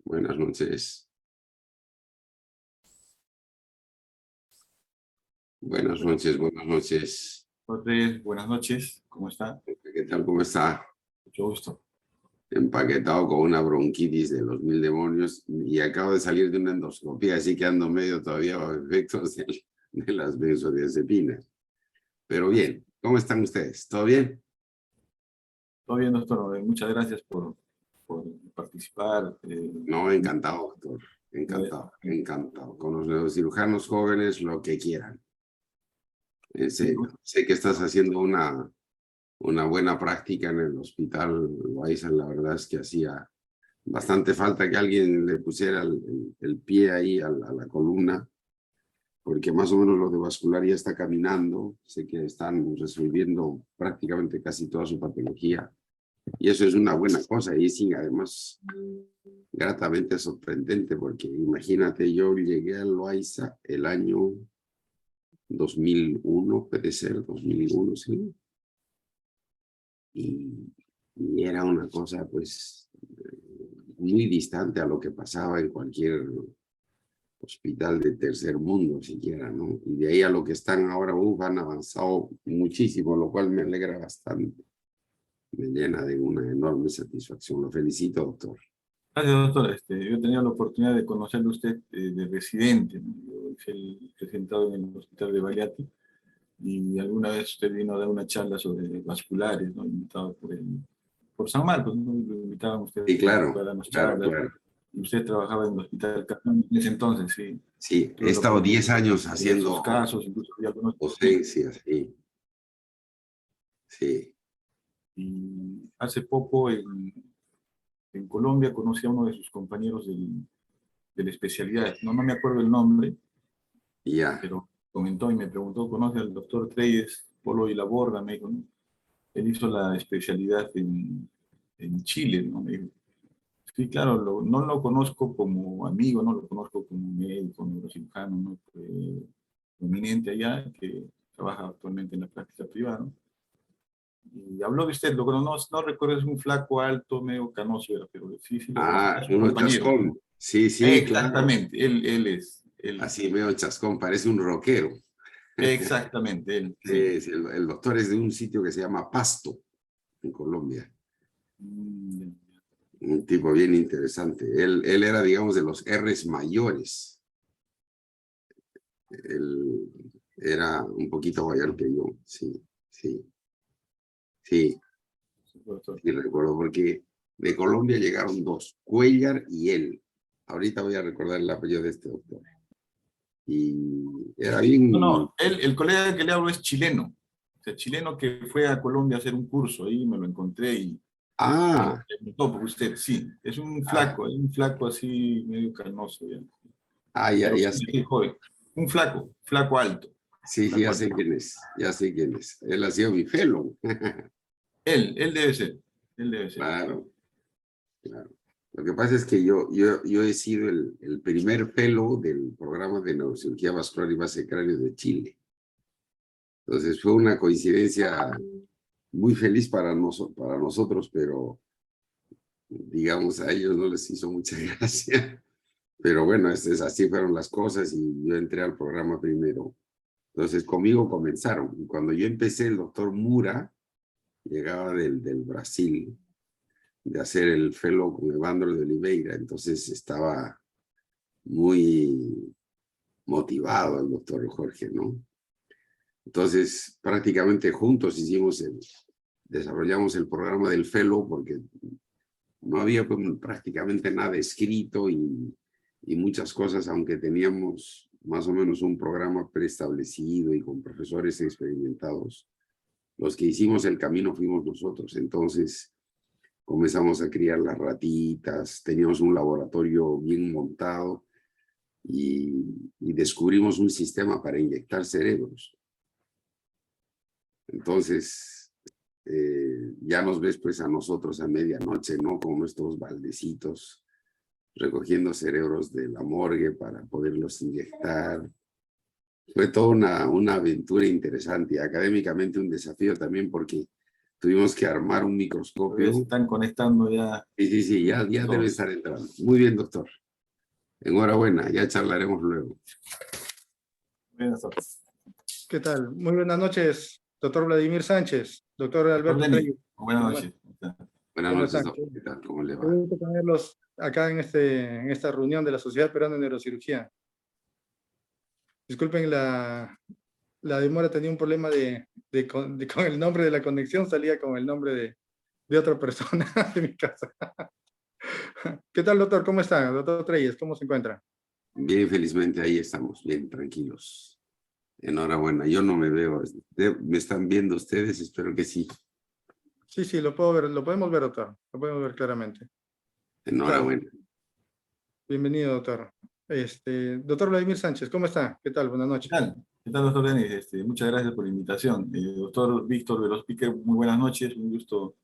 Buenas noches. Buenas noches, buenas noches. Rodríguez, buenas noches, ¿cómo está? ¿Qué tal? ¿Cómo está? Mucho gusto. Empaquetado con una bronquitis de los mil demonios y acabo de salir de una endoscopía, así que ando medio todavía bajo efectos de las benzodiazepinas. Pero bien, ¿cómo están ustedes? ¿Todo bien? Todo bien, doctor. Muchas gracias por participar. No, encantado, doctor. Encantado, encantado. Con los neurocirujanos jóvenes, lo que quieran. En serio. Sé que estás haciendo una buena práctica en el hospital Loaiza. La verdad es que hacía bastante falta que alguien le pusiera el pie ahí a la columna, porque más o menos lo de vascular ya está caminando. Sé que están resolviendo prácticamente casi toda su patología. Y eso es una buena cosa. Y sí, además, gratamente sorprendente, porque imagínate, yo llegué a Loaiza el año 2001, puede ser, 2001, sí. Y era una cosa, pues, muy distante a lo que pasaba en cualquier hospital de tercer mundo siquiera, ¿no? Y de ahí a lo que están ahora, han avanzado muchísimo, lo cual me alegra bastante. Me llena de una enorme satisfacción. Lo felicito, doctor. Gracias, doctor. Yo he tenido la oportunidad de conocerlo a usted de residente, ¿no? Yo hice el presentado en el hospital de Valiati y alguna vez usted vino a dar una charla sobre vasculares, ¿no? Invitado por San Marcos, ¿no? Lo invitaban a usted Sí, claro, para darnos claro, charlas. claro. Y usted trabajaba en el hospital Cajón en ese entonces, sí. Sí, he Tuve la estado oportunidad 10 años de ver sus haciendo casos, incluso vi algunos. docencias, sí, sí, Y hace poco en Colombia conocí a uno de sus compañeros de la especialidad, no me acuerdo el nombre, ya. pero comentó y me preguntó, ¿conoce al doctor Treyes, Polo y Laborda? Me dijo, ¿no? Él hizo la especialidad en Chile, ¿no? Me dijo, sí, claro, no lo conozco como amigo, no lo conozco como médico, neurocirujano, ¿no? Eminente allá, que trabaja actualmente en la práctica privada, ¿no? Y habló de usted, no recuerdo, es un flaco alto, medio canoso, pero sí, sí, Ah, es un uno compañero. chascón. Sí, sí, claro. Exactamente, él es, él, Así medio chascón, parece un rockero. exactamente, él, sí. Sí, sí, el doctor es de un sitio que se llama Pasto, en Colombia. Mm, Un tipo bien interesante. Él era, digamos, de los R's mayores. Él era un poquito mayor que yo. Sí, sí, sí, doctor. sí, recuerdo, porque de Colombia llegaron dos, Cuellar y él. Ahorita voy a recordar el apellido de este doctor. Y era No, bien... no, el colega que le hablo es chileno. O sea, chileno que fue a Colombia a hacer un curso, ahí me lo encontré y me Ah, preguntó por usted, sí, es ah, un flaco así medio carnoso, ya. ya, Pero ya sí, sé. sí, joven, un flaco alto, Sí, sí, flaco ya alto. sé quién es, ya sé quién es. Él ha sido mi fellow. Él debe ser, él debe ser. Claro, claro. Lo que pasa es que yo he sido el primer fellow del programa de neurocirugía vascular y base de cráneo de Chile. Entonces fue una coincidencia muy feliz para nosotros, pero digamos a ellos no les hizo mucha gracia. Pero bueno, así fueron las cosas y yo entré al programa primero. Entonces conmigo comenzaron. Y cuando yo empecé, el doctor Mura llegaba del Brasil de hacer el fellow con Evandro de Oliveira. Entonces estaba muy motivado el doctor Jorge, ¿no? Entonces prácticamente juntos desarrollamos el programa del fellow porque no había pues, prácticamente nada escrito y muchas cosas, aunque teníamos más o menos un programa preestablecido y con profesores experimentados, los que hicimos el camino fuimos nosotros. Entonces comenzamos a criar las ratitas, teníamos un laboratorio bien montado y descubrimos un sistema para inyectar cerebros. Entonces, ya nos ves pues a nosotros a medianoche, ¿no? Con nuestros baldecitos, recogiendo cerebros de la morgue para poderlos inyectar. Fue toda una aventura interesante y académicamente un desafío también porque Tuvimos que armar un Ya microscopio. se están conectando ya. Sí, ya debe estar entrando. Muy bien, doctor. Enhorabuena, ya charlaremos luego. Buenas tardes. ¿Qué tal? Muy buenas noches, doctor Vladimir Sánchez, doctor Alberto Denis, Treyes. buenas noches. Buenas ¿Cómo noches, están? doctor. ¿Qué tal? ¿Cómo le Qué va? gusto tenerlos acá en esta reunión de la Sociedad Peruana de Neurocirugía. Disculpen la demora, tenía un problema con el nombre de la conexión, salía con el nombre de otra persona de mi casa. ¿Qué tal, doctor? ¿Cómo está? Doctor Treyes, ¿cómo se encuentra? Bien, felizmente ahí estamos, bien tranquilos. Enhorabuena, yo no me veo. ¿Me están viendo ustedes? Espero que sí. Sí, lo puedo ver, lo podemos ver, doctor. Lo podemos ver claramente. Enhorabuena. Bienvenido, doctor. Doctor Vladimir Sánchez, ¿cómo está? ¿Qué tal? Buenas noches. ¿Qué tal, doctor Denis? Muchas gracias por la invitación. Doctor Víctor Velospique, muy buenas noches. Un gusto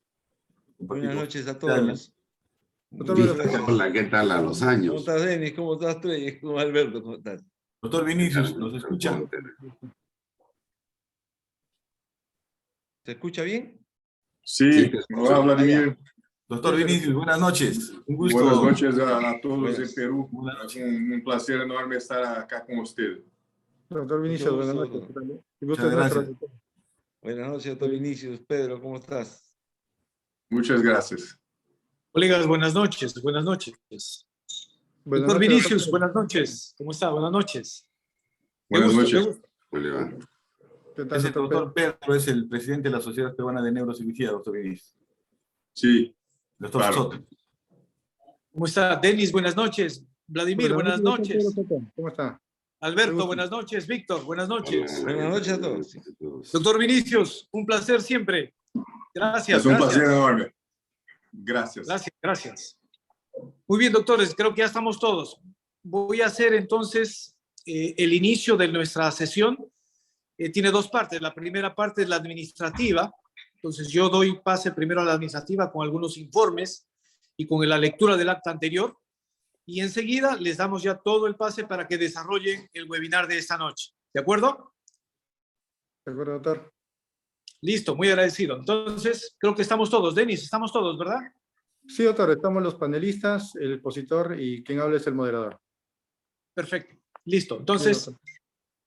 compartir Buenas con noches a usted. todos. Doctor Muchas Velospique. gracias. Hola, ¿qué tal a los ¿Cómo años? estás, Denis? ¿Cómo estás, Treyes? ¿Cómo Alberto? ¿Cómo estás? Doctor Vinicius, ¿nos escucha? ¿Se escucha bien? Sí, te escucho. hola Vladimir. Doctor Vinicius, buenas noches. Un gusto. Buenas noches a todos Buenas. en Perú. Es un placer enorme estar acá con usted. Doctor Vinicius, Mucho buenas gusto, noches. doctor. El gusto Muchas es nuestro, gracias. doctor. Buenas noches, doctor Vinicius. Pedro, ¿cómo estás? Muchas gracias. Colegas, buenas noches, buenas noches. Buenas Doctor noches, Vinicius, doctor. buenas noches. ¿Cómo está? Buenas noches. Buenas Qué noches. gusto. ¿Cómo le va? ¿Qué tal, Es el doctor doctor Pedro, es el presidente de la Sociedad Peruana de Neurocirugía, doctor Vinicius. Sí, Doctor Claro. Soto. ¿Cómo está? Denis, buenas noches. Vladimir, buenas noches. doctor Pedro. ¿Cómo está? Qué Alberto, gusto. buenas noches. Víctor, buenas noches. Buenas noches a todos. Doctor Vinicius, un placer siempre. Gracias, es un gracias. placer enorme. Gracias. Gracias. Muy bien, doctores, creo que ya estamos todos. Voy a hacer entonces el inicio de nuestra sesión. Tiene dos partes. La primera parte es la administrativa. Entonces yo doy pase primero a la administrativa con algunos informes y con la lectura del acta anterior. Y enseguida les damos ya todo el pase para que desarrollen el webinar de esta noche. ¿De acuerdo? De acuerdo, doctor. Listo, muy agradecido. Entonces, creo que estamos todos. Denis, estamos todos, ¿verdad? Sí, doctor, estamos los panelistas, el expositor y quien habla es el moderador. Perfecto. Listo. Bien, Entonces, doctor.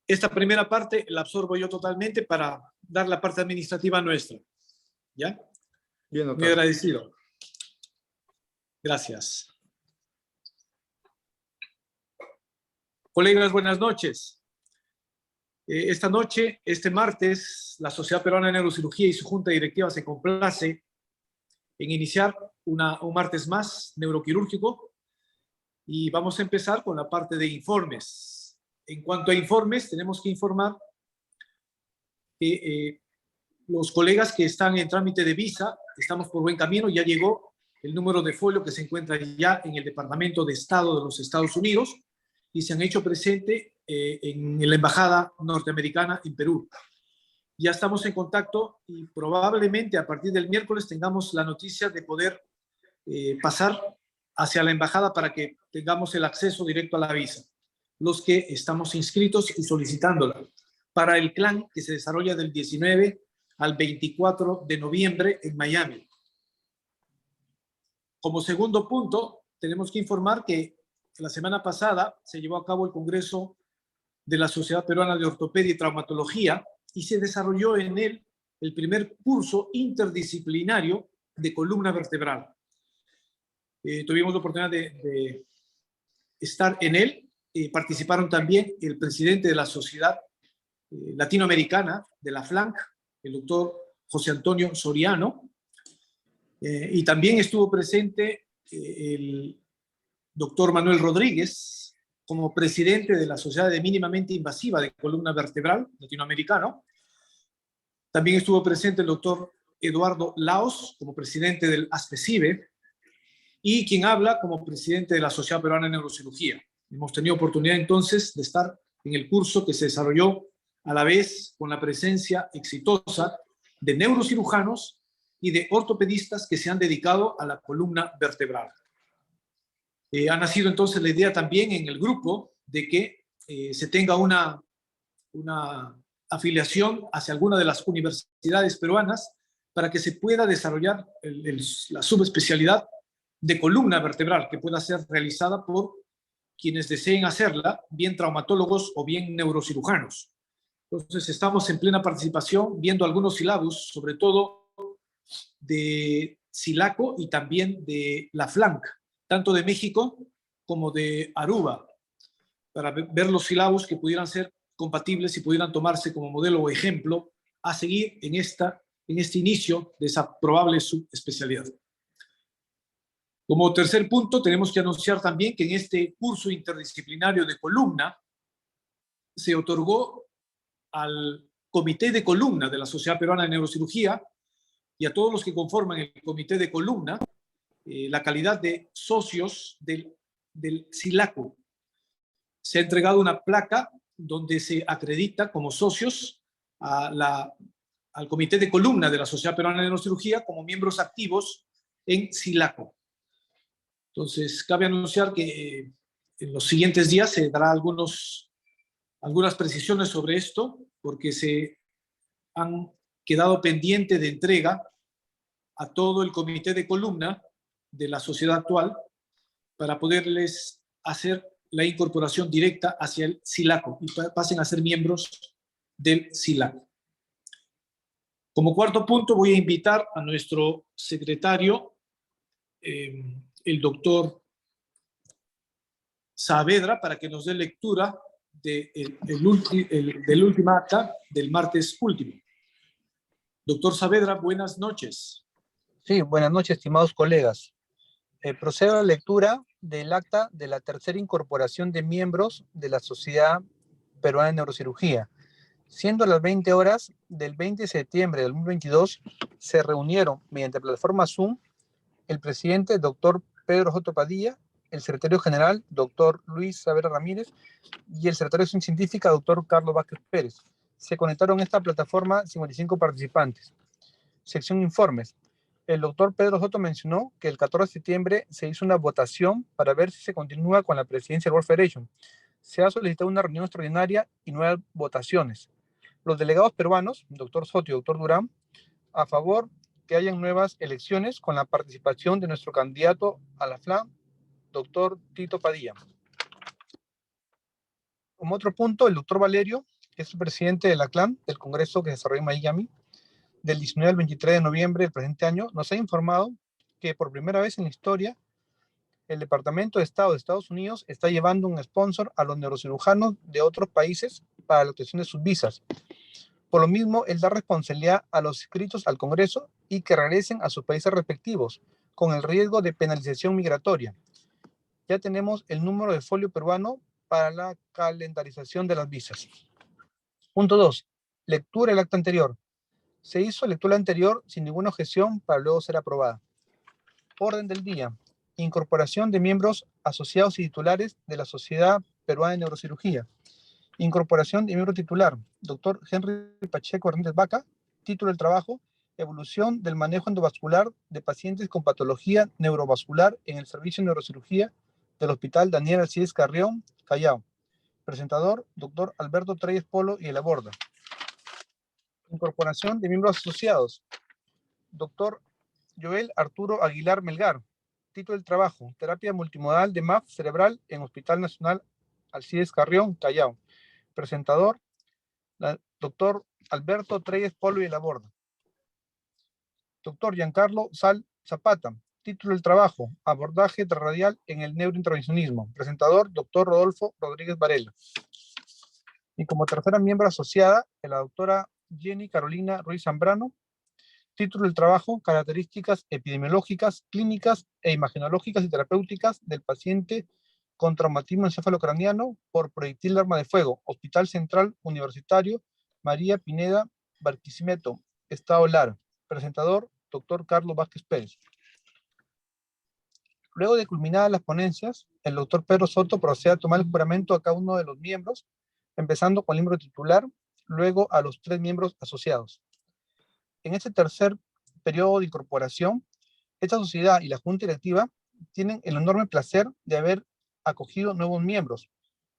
esta primera parte la absorbo yo totalmente para dar la parte administrativa nuestra. ¿Ya? Bien, Muy doctor. agradecido. Gracias. Colegas, buenas noches. Esta noche, este martes, la Sociedad Peruana de Neurocirugía y su Junta Directiva se complace en iniciar un martes más neuroquirúrgico y vamos a empezar con la parte de informes. En cuanto a informes, tenemos que informar que los colegas que están en trámite de visa, estamos por buen camino, ya llegó el número de folio que se encuentra ya en el Departamento de Estado de los Estados Unidos y se han hecho presente en la Embajada Norteamericana en Perú. Ya estamos en contacto y probablemente a partir del miércoles tengamos la noticia de poder pasar hacia la embajada para que tengamos el acceso directo a la visa. Los que estamos inscritos y solicitándola para el CLAN que se desarrolla del 19 al 24 de noviembre en Miami. Como segundo punto, tenemos que informar que la semana pasada se llevó a cabo el Congreso de la Sociedad Peruana de Ortopedia y Traumatología y se desarrolló en él el primer curso interdisciplinario de columna vertebral. Tuvimos la oportunidad de estar en él. Participaron también el presidente de la Sociedad Latinoamericana de la FLANC, el doctor José Antonio Soriano, y también estuvo presente el doctor Manuel Rodríguez como presidente de la Sociedad de Mínimamente Invasiva de Columna Vertebral latinoamericano. También estuvo presente el doctor Eduardo Laos como presidente del ASPECIBE y quien habla como presidente de la Sociedad Peruana de Neurocirugía. Hemos tenido oportunidad entonces de estar en el curso que se desarrolló a la vez con la presencia exitosa de neurocirujanos y de ortopedistas que se han dedicado a la columna vertebral. Ha nacido entonces la idea también en el grupo de que se tenga una afiliación hacia alguna de las universidades peruanas para que se pueda desarrollar la subespecialidad de columna vertebral, que pueda ser realizada por quienes deseen hacerla, bien traumatólogos o bien neurocirujanos. Entonces, estamos en plena participación viendo algunos sílabus, sobre todo de Silaco y también de la FLANC, tanto de México como de Aruba, para ver los sílabus que pudieran ser compatibles y pudieran tomarse como modelo o ejemplo a seguir en este inicio de esa probable subespecialidad. Como tercer punto, tenemos que anunciar también que en este curso interdisciplinario de columna se otorgó al Comité de Columna de la Sociedad Peruana de Neurocirugía y a todos los que conforman el Comité de Columna la calidad de socios del SILACO. Se ha entregado una placa donde se acredita como socios al Comité de Columna de la Sociedad Peruana de Neurocirugía como miembros activos en SILACO. Entonces, cabe anunciar que en los siguientes días se dará algunas precisiones sobre esto, porque se han quedado pendiente de entrega a todo el comité de columna de la sociedad actual para poderles hacer la incorporación directa hacia el SILACO y pasen a ser miembros del SILACO. Como cuarto punto, voy a invitar a nuestro secretario, el doctor Saavedra, para que nos dé lectura del último acta del martes último. Doctor Saavedra, buenas noches. Sí, buenas noches, estimados colegas. Procedo a la lectura del acta de la tercera incorporación de miembros de la Sociedad Peruana de Neurocirugía. Siendo las 20 horas del 20 de septiembre del 2022, se reunieron mediante plataforma Zoom el presidente, doctor Pedro J. Padilla, el secretario general, doctor Luis Saavedra Ramírez, y el secretario de Acción Científica, doctor Carlos Vázquez Pérez. Se conectaron a esta plataforma 55 participantes. Sección informes. El doctor Pedro Soto mencionó que el 14 de septiembre se hizo una votación para ver si se continúa con la presidencia del World Federation. Se ha solicitado una reunión extraordinaria y nuevas votaciones. Los delegados peruanos, doctor Soto y doctor Durán, a favor que hayan nuevas elecciones con la participación de nuestro candidato a la FLAN, doctor Tito Padilla. Como otro punto, el doctor Valerio, que es el presidente de la CLAN, del Congreso que se desarrolló en Miami, del 19 al 23 de noviembre del presente año, nos ha informado que por primera vez en la historia, el Departamento de Estado de Estados Unidos está llevando un sponsor a los neurocirujanos de otros países para la obtención de sus visas. Por lo mismo, él da responsabilidad a los inscritos al Congreso y que regresen a sus países respectivos, con el riesgo de penalización migratoria. Ya tenemos el número de folio peruano para la calendarización de las visas. Punto 2. Lectura del acta anterior. Se hizo lectura anterior sin ninguna objeción para luego ser aprobada. Orden del día. Incorporación de miembros asociados y titulares de la Sociedad Peruana de Neurocirugía. Incorporación de miembro titular. Dr. Henry Pacheco Hernández Vaca. Título del trabajo. Evolución del manejo endovascular de pacientes con patología neurovascular en el servicio de neurocirugía del Hospital Daniel Alcides Carrión, Callao. Presentador, Dr. Alberto Treyes Polo y de la Borda. Incorporación de miembros asociados. Dr. Joel Arturo Aguilar Melgar. Título del trabajo. Terapia multimodal de MAF cerebral en Hospital Nacional Alcides Carrión, Callao. Presentador, Dr. Alberto Treyes Polo y de la Borda. Dr. Giancarlo Sal Zapata. Título del trabajo. Abordaje radial en el neurointervencionismo. Presentador, Dr. Rodolfo Rodríguez Varela. Y como tercera miembro asociada, la doctora Jenny Carolina Ruiz Zambrano. Título del trabajo, características epidemiológicas, clínicas e imagenológicas y terapéuticas del paciente con traumatismo encefalocraniano por proyectil de arma de fuego, Hospital Central Universitario María Pineda Barquisimeto, Estado Lara. Presentador, doctor Carlos Vázquez Pérez. Luego de culminadas las ponencias, el doctor Pedro Soto procede a tomar el juramento a cada uno de los miembros, empezando con el miembro titular, luego a los 3 miembros asociados. En este tercer periodo de incorporación, esta sociedad y la Junta Directiva tienen el enorme placer de haber acogido nuevos miembros.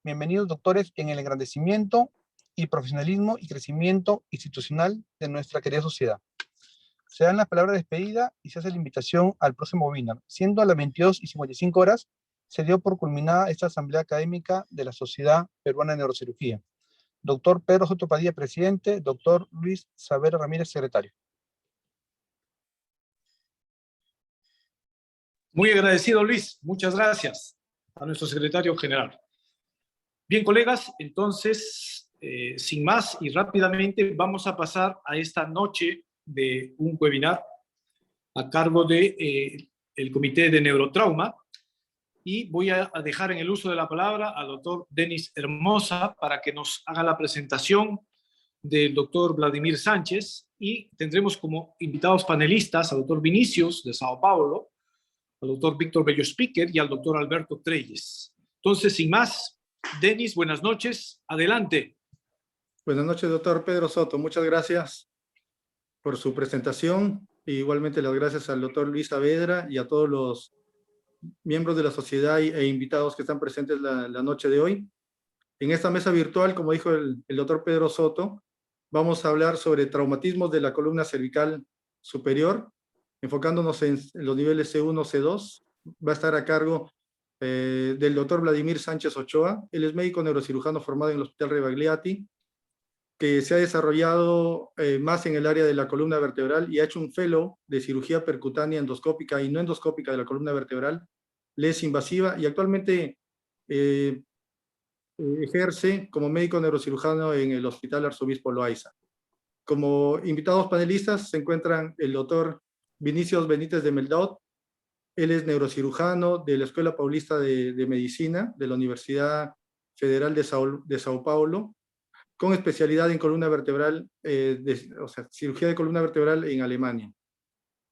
Bienvenidos, doctores, en el engrandecimiento y profesionalismo y crecimiento institucional de nuestra querida sociedad. se dan las palabras de despedida y se hace la invitación al próximo webinar. Siendo a las 22:55 horas, se dio por culminada esta asamblea académica de la Sociedad Peruana de Neurocirugía. Doctor Pedro Soto Padilla, presidente. Doctor Luis Saavedra Ramírez, secretario. Muy agradecido, Luis. Muchas gracias a nuestro secretario general. Bien, colegas, entonces, sin más y rápidamente, vamos a pasar a esta noche de un webinar a cargo de el Comité de Neurotrauma, y voy a dejar en el uso de la palabra al doctor Denis Hermosa para que nos haga la presentación del doctor Vladimir Sánchez, y tendremos como invitados panelistas al doctor Vinicius de Sao Paulo, al doctor Víctor Bello Speaker y al doctor Alberto Treyes. Entonces, sin más, Denis, buenas noches, adelante. Buenas noches, doctor Pedro Soto. Muchas gracias por su presentación. E igualmente las gracias al doctor Luis Saavedra y a todos los miembros de la sociedad e invitados que están presentes la noche de hoy. En esta mesa virtual, como dijo el doctor Pedro Soto, vamos a hablar sobre traumatismos de la columna cervical superior, enfocándonos en los niveles C1, C2. Va a estar a cargo del doctor Vladimir Sánchez Ochoa. Él es médico neurocirujano formado en el Hospital Rebagliati, que se ha desarrollado más en el área de la columna vertebral y ha hecho un fellow de cirugía percutánea endoscópica y no endoscópica de la columna vertebral, lesa invasiva, y actualmente ejerce como médico neurocirujano en el Hospital Arzobispo Loaiza. Como invitados panelistas se encuentran el doctor Vinicius Benítez de Meldot. Él es neurocirujano de la Escuela Paulista de Medicina de la Universidad Federal de Sao Paulo, con especialidad en columna vertebral, cirugía de columna vertebral en Alemania.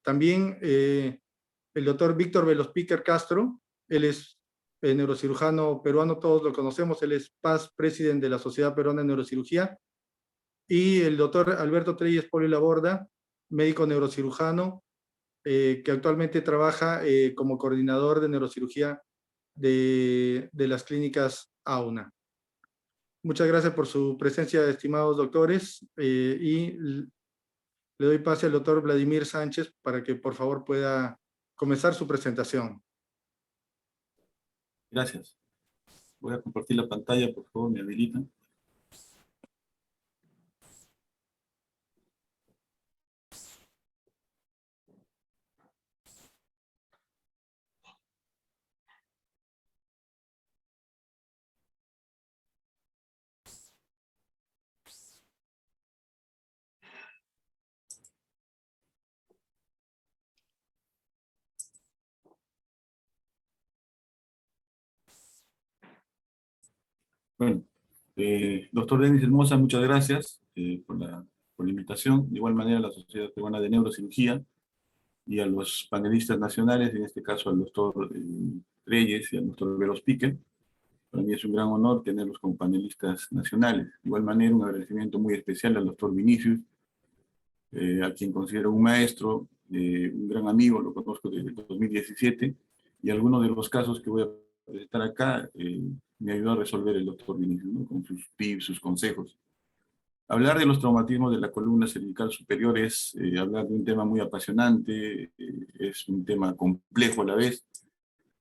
También el doctor Víctor Bello Speaker Castro. Él es neurocirujano peruano, todos lo conocemos. Él es past president de la Sociedad Peruana de Neurocirugía. Y el doctor Alberto Treyes Polo y Laborda, médico neurocirujano, que actualmente trabaja como coordinador de neurocirugía de las clínicas AUNA. Muchas gracias por su presencia, estimados doctores, y le doy pase al doctor Vladimir Sánchez para que por favor pueda comenzar su presentación. Gracias. Voy a compartir la pantalla, por favor, me habilitan. Bueno, doctor Denis Hermosa, muchas gracias por la invitación. De igual manera, a la Sociedad Peruana de Neurocirugía y a los panelistas nacionales, en este caso al doctor Reyes y al doctor Bello Speaker. Para mí es un gran honor tenerlos como panelistas nacionales. De igual manera, un agradecimiento muy especial al doctor Vinicius, a quien considero un maestro, un gran amigo, lo conozco desde el 2017, y algunos de los casos que voy a presentar acá me ayudó a resolver el doctor Vinicius, ¿no? Con sus tips, sus consejos. Hablar de los traumatismos de la columna cervical superior es hablar de un tema muy apasionante, es un tema complejo a la vez,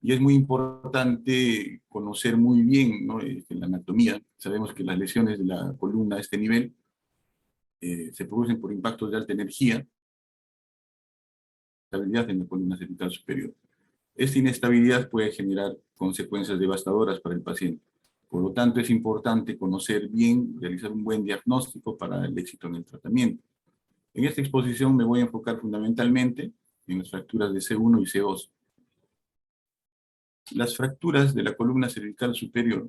y es muy importante conocer muy bien, ¿no? La anatomía. Sabemos que las lesiones de la columna a este nivel se producen por impactos de alta energía, estabilidad en la columna cervical superior. Esta inestabilidad puede generar consecuencias devastadoras para el paciente. Por lo tanto, es importante conocer bien, realizar un buen diagnóstico para el éxito en el tratamiento. En esta exposición me voy a enfocar fundamentalmente en las fracturas de C1 y C2. Las fracturas de la columna cervical superior,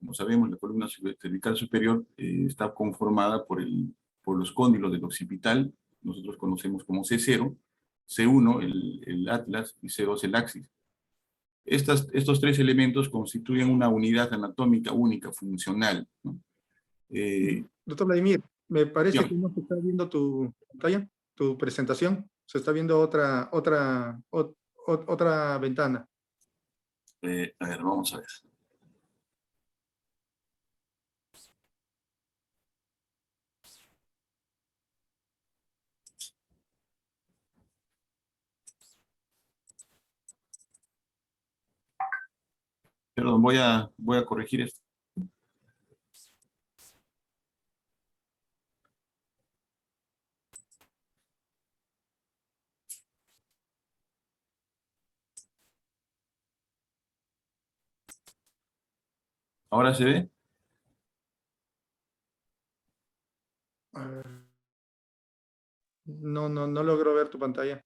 como sabemos, la columna cervical superior está conformada por los cóndilos del occipital, nosotros conocemos como C0, C1 el atlas y C2 el axis. Estos tres elementos constituyen una unidad anatómica única, funcional, ¿no? Doctor Vladimir, me parece Dígame. que no se está viendo tu pantalla, tu presentación. Se está viendo otra ventana. A ver, vamos a ver. Perdón, voy a corregir esto. ¿Ahora se ve? A ver. No logro ver tu pantalla.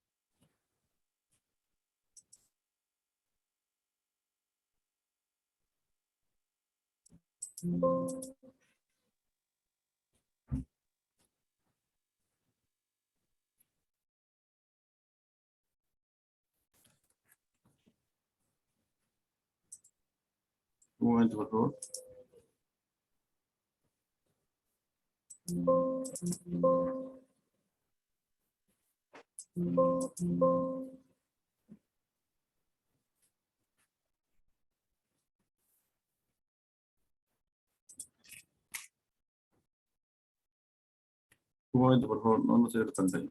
Un momento, por favor. Un momento, por favor, no se ve la pantalla.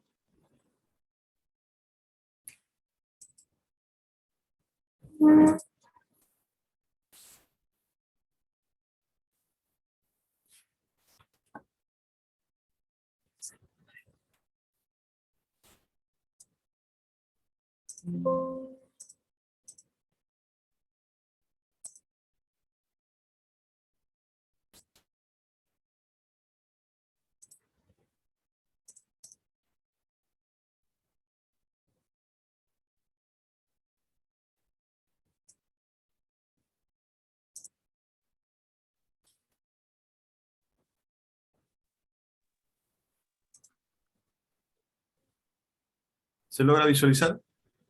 ¿Se logra visualizar?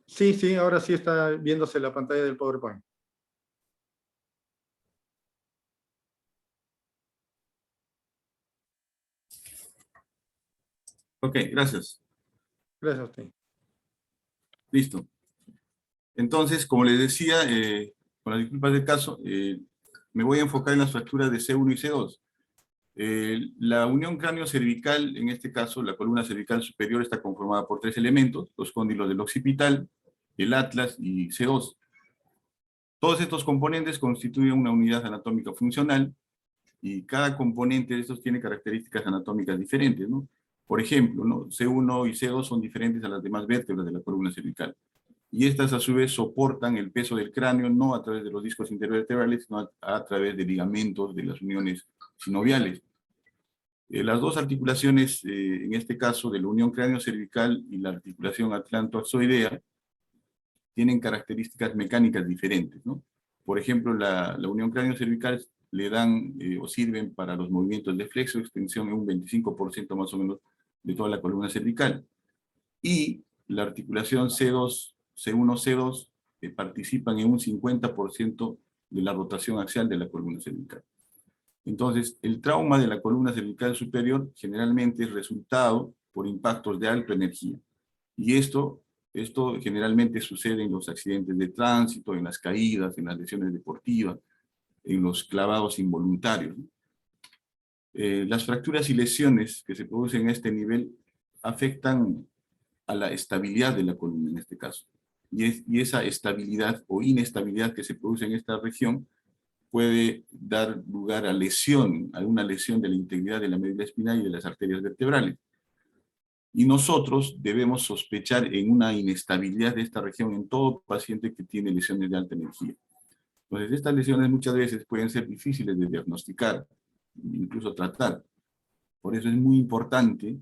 Sí, ahora sí está viéndose la pantalla del PowerPoint. Ok, gracias. Gracias a usted. Listo. Entonces, como les decía, con las disculpas del caso, me voy a enfocar en las fracturas de C1 y C2. La unión cráneo-cervical, en este caso, la columna cervical superior está conformada por 3 elementos, los cóndilos del occipital, el atlas y C2. Todos estos componentes constituyen una unidad anatómica funcional y cada componente de estos tiene características anatómicas diferentes, ¿no? Por ejemplo, ¿no? C1 y C2 son diferentes a las demás vértebras de la columna cervical. Y estas a su vez soportan el peso del cráneo no a través de los discos intervertebrales, sino a través de ligamentos de las uniones sinoviales. Las dos articulaciones, en este caso de la unión cráneo-cervical y la articulación atlantoaxoidea, tienen características mecánicas diferentes, ¿no? Por ejemplo, la unión cráneo-cervical le dan o sirven para los movimientos de flexo, extensión en un 25% más o menos de toda la columna cervical. Y la articulación C2, C1, C2 participan en un 50% de la rotación axial de la columna cervical. Entonces, el trauma de la columna cervical superior generalmente es resultado por impactos de alta energía. Y esto generalmente sucede en los accidentes de tránsito, en las caídas, en las lesiones deportivas, en los clavados involuntarios. Las fracturas y lesiones que se producen a este nivel afectan a la estabilidad de la columna en este caso. Y esa estabilidad o inestabilidad que se produce en esta región puede dar lugar a una lesión de la integridad de la médula espinal y de las arterias vertebrales. Y nosotros debemos sospechar en una inestabilidad de esta región en todo paciente que tiene lesiones de alta energía. Entonces, estas lesiones muchas veces pueden ser difíciles de diagnosticar, incluso tratar. Por eso es muy importante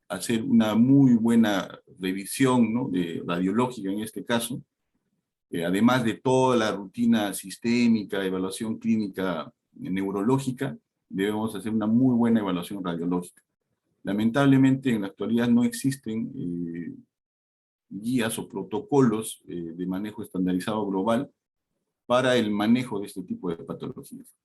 hacer una muy buena revisión, ¿no?, radiológica en este caso, además de toda la rutina sistémica, evaluación clínica neurológica, debemos hacer una muy buena evaluación radiológica. Lamentablemente, en la actualidad no existen guías o protocolos de manejo estandarizado global para el manejo de este tipo de patologías.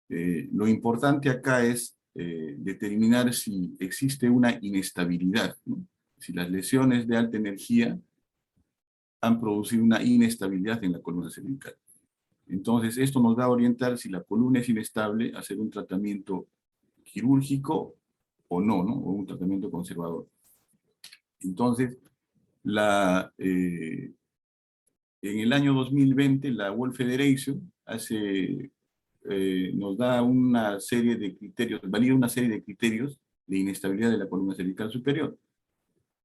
Lo importante acá es determinar si existe una inestabilidad, ¿no? Si las lesiones de alta energía han producido una inestabilidad en la columna cervical. Entonces, esto nos va a orientar si la columna es inestable, hacer un tratamiento quirúrgico o no, ¿no? O un tratamiento conservador. Entonces, en el año 2020 la World Federation nos da una serie de criterios, valida una serie de criterios de inestabilidad de la columna cervical superior.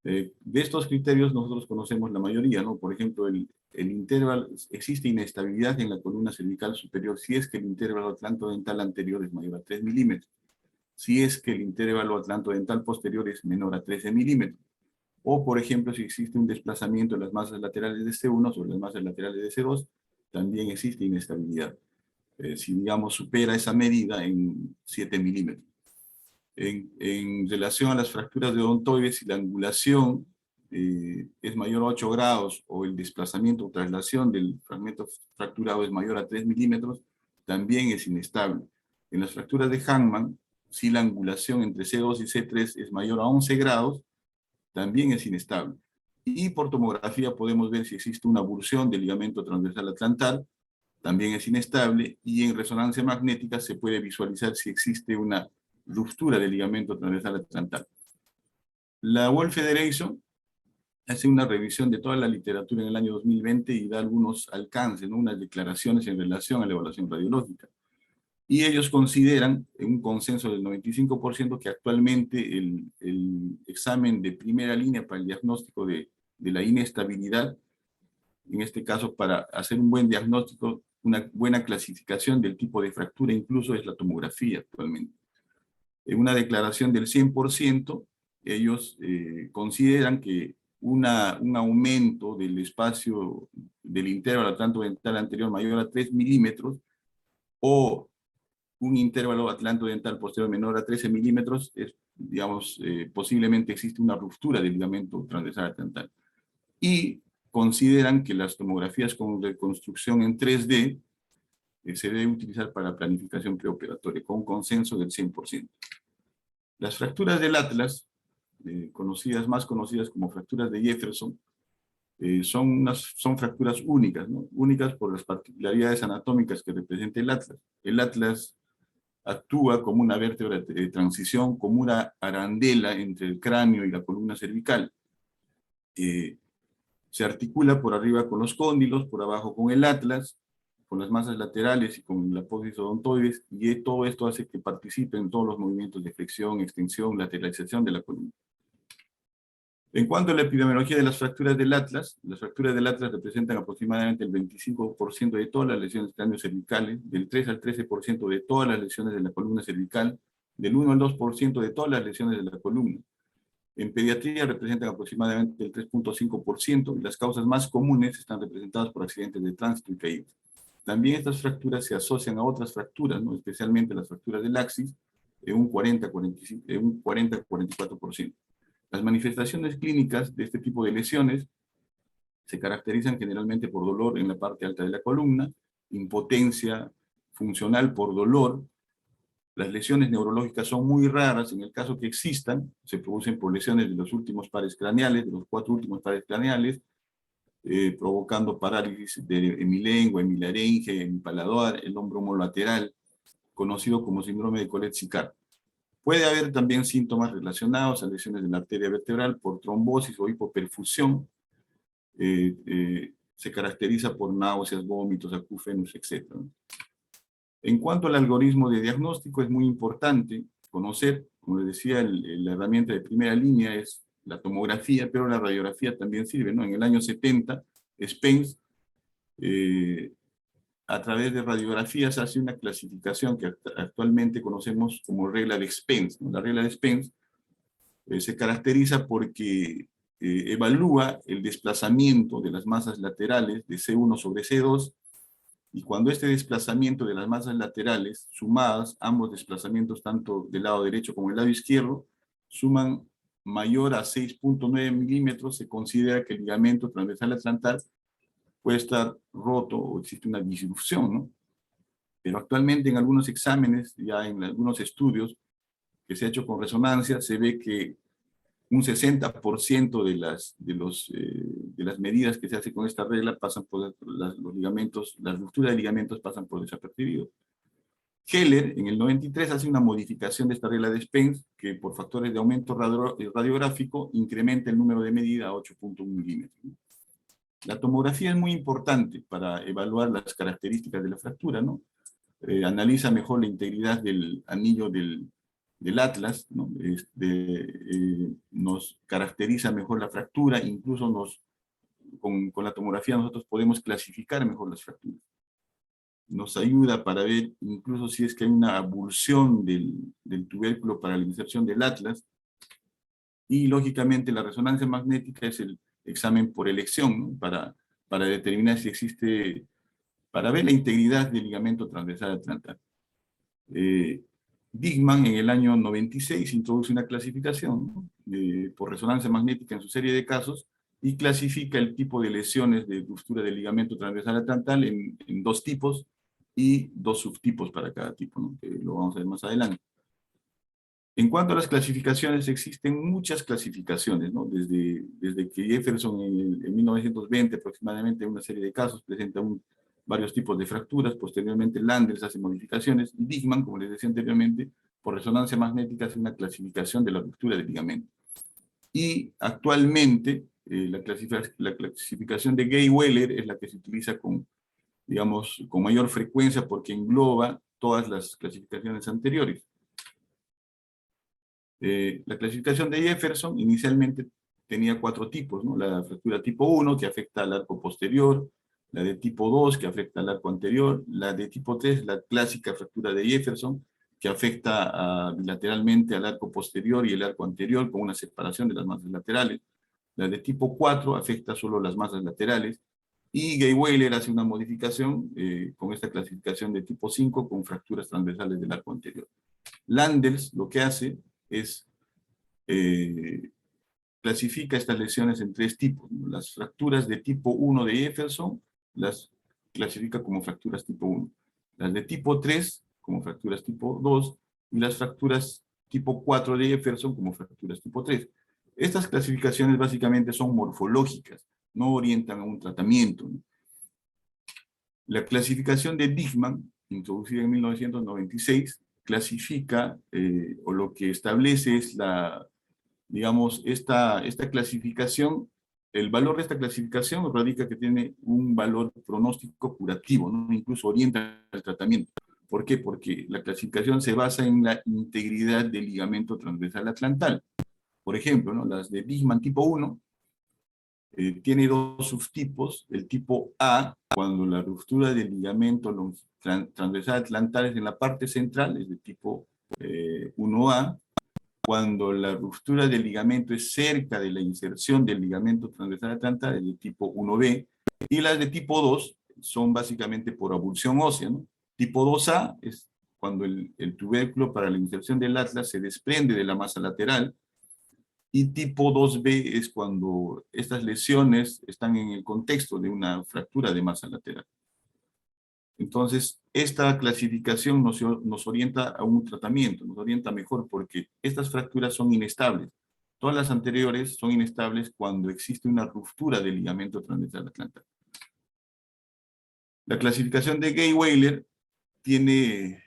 De estos criterios nosotros conocemos la mayoría, ¿no? Por ejemplo, el intervalo, existe inestabilidad en la columna cervical superior si es que el intervalo atlantodental anterior es mayor a 3 milímetros, si es que el intervalo atlantodental posterior es menor a 13 milímetros, o por ejemplo, si existe un desplazamiento de las masas laterales de C1 sobre las masas laterales de C2, también existe inestabilidad. Si, digamos, supera esa medida en 7 milímetros. En relación a las fracturas de odontoides, si la angulación es mayor a 8 grados o el desplazamiento o traslación del fragmento fracturado es mayor a 3 milímetros, también es inestable. En las fracturas de Hangman, si la angulación entre C2 y C3 es mayor a 11 grados, también es inestable. Y por tomografía podemos ver si existe una abulsión del ligamento transversal atlantar, también es inestable, y en resonancia magnética se puede visualizar si existe una ruptura del ligamento transversal atlantar. La World Federation hace una revisión de toda la literatura en el año 2020 y da algunos alcances, ¿no? Unas declaraciones en relación a la evaluación radiológica. Y ellos consideran, en un consenso del 95%, que actualmente el examen de primera línea para el diagnóstico de la inestabilidad, en este caso para hacer un buen diagnóstico, una buena clasificación del tipo de fractura, incluso es la tomografía actualmente. En una declaración del 100%, ellos consideran que un aumento del espacio del intervalo atlantodental anterior mayor a 3 milímetros o un intervalo atlantodental posterior menor a 13 milímetros, digamos, posiblemente existe una ruptura del ligamento transversal atlantal. Y consideran que las tomografías con reconstrucción en 3D se debe utilizar para planificación preoperatoria, con un consenso del 100%. Las fracturas del Atlas, más conocidas como fracturas de Jefferson, son fracturas únicas, ¿no? Únicas por las particularidades anatómicas que representa el Atlas. El Atlas actúa como una vértebra de transición, como una arandela entre el cráneo y la columna cervical. Se articula por arriba con los cóndilos, por abajo con el Atlas, con las masas laterales y con la apófisis odontoides, y todo esto hace que participe en todos los movimientos de flexión, extensión, lateralización de la columna. En cuanto a la epidemiología de las fracturas del Atlas representan aproximadamente el 25% de todas las lesiones craneocervicales, del 3 al 13% de todas las lesiones de la columna cervical, del 1 al 2% de todas las lesiones de la columna. En pediatría representan aproximadamente el 3.5%, y las causas más comunes están representadas por accidentes de tránsito y caídas. También estas fracturas se asocian a otras fracturas, ¿no? Especialmente las fracturas del axis, en un 40-44%. Las manifestaciones clínicas de este tipo de lesiones se caracterizan generalmente por dolor en la parte alta de la columna, impotencia funcional por dolor. Las lesiones neurológicas son muy raras, en el caso que existan, se producen por lesiones de los últimos pares craneales, de los 4 últimos pares craneales, provocando parálisis de hemilengua, hemilaringe, hemipaladar, el hombro homolateral, conocido como síndrome de Collet-Sicard. Puede haber también síntomas relacionados a lesiones de la arteria vertebral por trombosis o hipoperfusión. Se caracteriza por náuseas, vómitos, acúfenos, etc. En cuanto al algoritmo de diagnóstico, es muy importante conocer, como les decía, la herramienta de primera línea es la tomografía, pero la radiografía también sirve, ¿no? En el año 70, Spence, a través de radiografías, hace una clasificación que actualmente conocemos como regla de Spence, ¿no? La regla de Spence se caracteriza porque evalúa el desplazamiento de las masas laterales de C1 sobre C2, y cuando este desplazamiento de las masas laterales, sumadas, ambos desplazamientos, tanto del lado derecho como del lado izquierdo, suman mayor a 6.9 milímetros, se considera que el ligamento transversal atlantar puede estar roto o existe una disrupción, ¿no? Pero actualmente en algunos exámenes, ya en algunos estudios que se ha hecho con resonancia, se ve que un 60% de las medidas que se hacen con esta regla pasan por los ligamentos, las rupturas de ligamentos pasan por desapercibidos. Heller, en el 93, hace una modificación de esta regla de Spence, que por factores de aumento radiográfico incrementa el número de medida a 8.1 milímetros. La tomografía es muy importante para evaluar las características de la fractura, ¿no? Analiza mejor la integridad del anillo del atlas, ¿no? Nos caracteriza mejor la fractura, incluso con la tomografía nosotros podemos clasificar mejor las fracturas. Nos ayuda para ver incluso si es que hay una abulsión del tubérculo para la inserción del atlas, y lógicamente la resonancia magnética es el examen por elección, ¿no? Para determinar si existe, para ver la integridad del ligamento transversal atlantar. Dickmann en el año 96 introduce una clasificación, ¿no? Por resonancia magnética en su serie de casos, y clasifica el tipo de lesiones de ruptura del ligamento transversal atlantar en 2 tipos y 2 subtipos para cada tipo, ¿no? Que lo vamos a ver más adelante. En cuanto a las clasificaciones, existen muchas clasificaciones, ¿no? Desde que Jefferson en 1920 aproximadamente, en una serie de casos, presenta varios tipos de fracturas. Posteriormente Landers hace modificaciones, y Dickmann, como les decía anteriormente, por resonancia magnética hace una clasificación de la ruptura del ligamento. Y actualmente la clasificación de Gay-Weller es la que se utiliza con mayor frecuencia, porque engloba todas las clasificaciones anteriores. La clasificación de Jefferson inicialmente tenía 4 tipos, ¿no? La fractura tipo 1, que afecta al arco posterior; la de tipo 2, que afecta al arco anterior; la de tipo 3, la clásica fractura de Jefferson, que afecta bilateralmente al arco posterior y el arco anterior, con una separación de las masas laterales; la de tipo 4 afecta solo las masas laterales; y Gay-Weller hace una modificación con esta clasificación de tipo 5, con fracturas transversales del arco anterior. Landers lo que hace es clasifica estas lesiones en 3 tipos. Las fracturas de tipo 1 de Jefferson las clasifica como fracturas tipo 1. Las de tipo 3 como fracturas tipo 2, y las fracturas tipo 4 de Jefferson como fracturas tipo 3. Estas clasificaciones básicamente son morfológicas, no orientan a un tratamiento, ¿no? La clasificación de Dickmann, introducida en 1996, clasifica, o lo que establece es esta clasificación. El valor de esta clasificación radica que tiene un valor pronóstico curativo, ¿no? Incluso orienta el tratamiento. ¿Por qué? Porque la clasificación se basa en la integridad del ligamento transversal atlantal. Por ejemplo, ¿no? Las de Dickmann tipo 1 tiene 2 subtipos. El tipo A, cuando la ruptura del ligamento transversal atlantar es en la parte central, es de tipo 1A. Cuando la ruptura del ligamento es cerca de la inserción del ligamento transversal atlantar, es de tipo 1B. Y las de tipo 2 son básicamente por abulsión ósea, ¿no? Tipo 2A es cuando el tubérculo para la inserción del atlas se desprende de la masa lateral. Y tipo 2B es cuando estas lesiones están en el contexto de una fractura de masa lateral. Entonces, esta clasificación nos orienta a un tratamiento, nos orienta mejor, porque estas fracturas son inestables. Todas las anteriores son inestables cuando existe una ruptura del ligamento transversal atlantar. La clasificación de Gay-Weller tiene,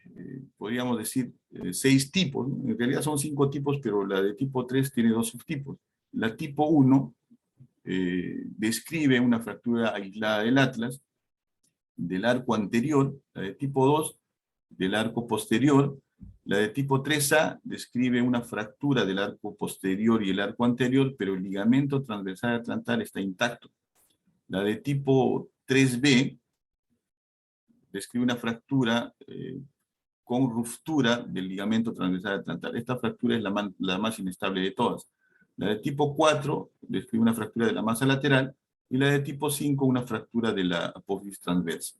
podríamos decir, 6 tipos, ¿no? En realidad son 5 tipos, pero la de tipo 3 tiene 2 subtipos. La tipo 1 describe una fractura aislada del atlas, del arco anterior; la de tipo 2, del arco posterior; la de tipo 3A describe una fractura del arco posterior y el arco anterior, pero el ligamento transversal atlantar está intacto. La de tipo 3B describe una fractura con ruptura del ligamento transversal atlantar. Esta fractura es la más inestable de todas. La de tipo 4 describe una fractura de la masa lateral, y la de tipo 5 una fractura de la apófisis transversa.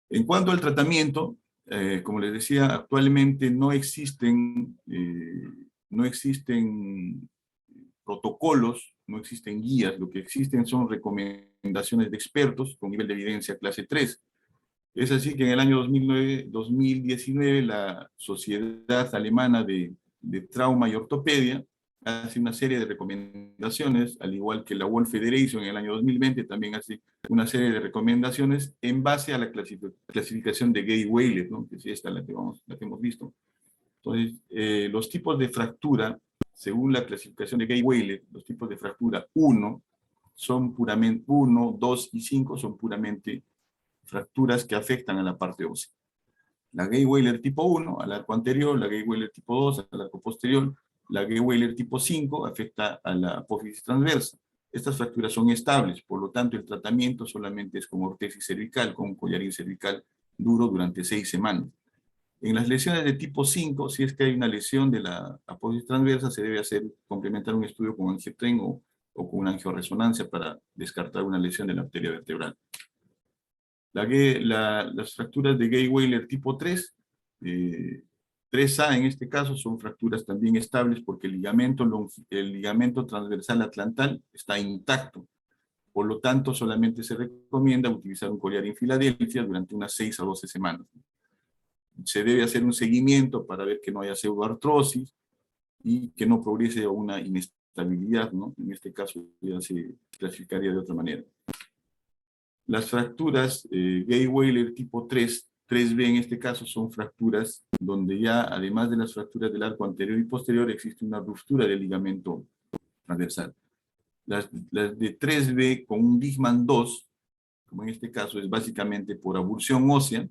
En cuanto al tratamiento, como les decía, actualmente no existen protocolos, no existen guías. Lo que existen son recomendaciones de expertos con nivel de evidencia clase 3. Es así que en el año 2019 la Sociedad Alemana de Trauma y Ortopedia hace una serie de recomendaciones, al igual que la World Federation en el año 2020 también hace una serie de recomendaciones en base a la clasificación de Gay-Weller, ¿no? Que es esta la que hemos visto. Entonces, los tipos de fractura, según la clasificación de Gay-Weller, los tipos de fractura 1 son puramente 1, 2 y 5 son puramente fracturas que afectan a la parte ósea. La Gay-Weyler tipo 1 al arco anterior, la Gay-Weyler tipo 2 al arco posterior, la Gay-Weyler tipo 5 afecta a la apófisis transversa. Estas fracturas son estables, por lo tanto el tratamiento solamente es con ortesis cervical, con un collarín cervical duro durante 6 semanas. En las lesiones de tipo 5, si es que hay una lesión de la apófisis transversa, se debe complementar un estudio con angiotren o con una angioresonancia para descartar una lesión de la arteria vertebral. Las fracturas de Gay-Weyler tipo 3, 3A en este caso, son fracturas también estables porque el ligamento transversal atlantal está intacto. Por lo tanto, solamente se recomienda utilizar un collar en Filadelfia durante unas 6 a 12 semanas. Se debe hacer un seguimiento para ver que no haya pseudoartrosis y que no progrese a una inestabilidad, ¿no? En este caso ya se clasificaría de otra manera. Las fracturas Gay-Weyler tipo 3, 3B en este caso, son fracturas donde ya, además de las fracturas del arco anterior y posterior, existe una ruptura del ligamento transversal. Las de 3B con un Dijkman 2, como en este caso es básicamente por abulsión ósea,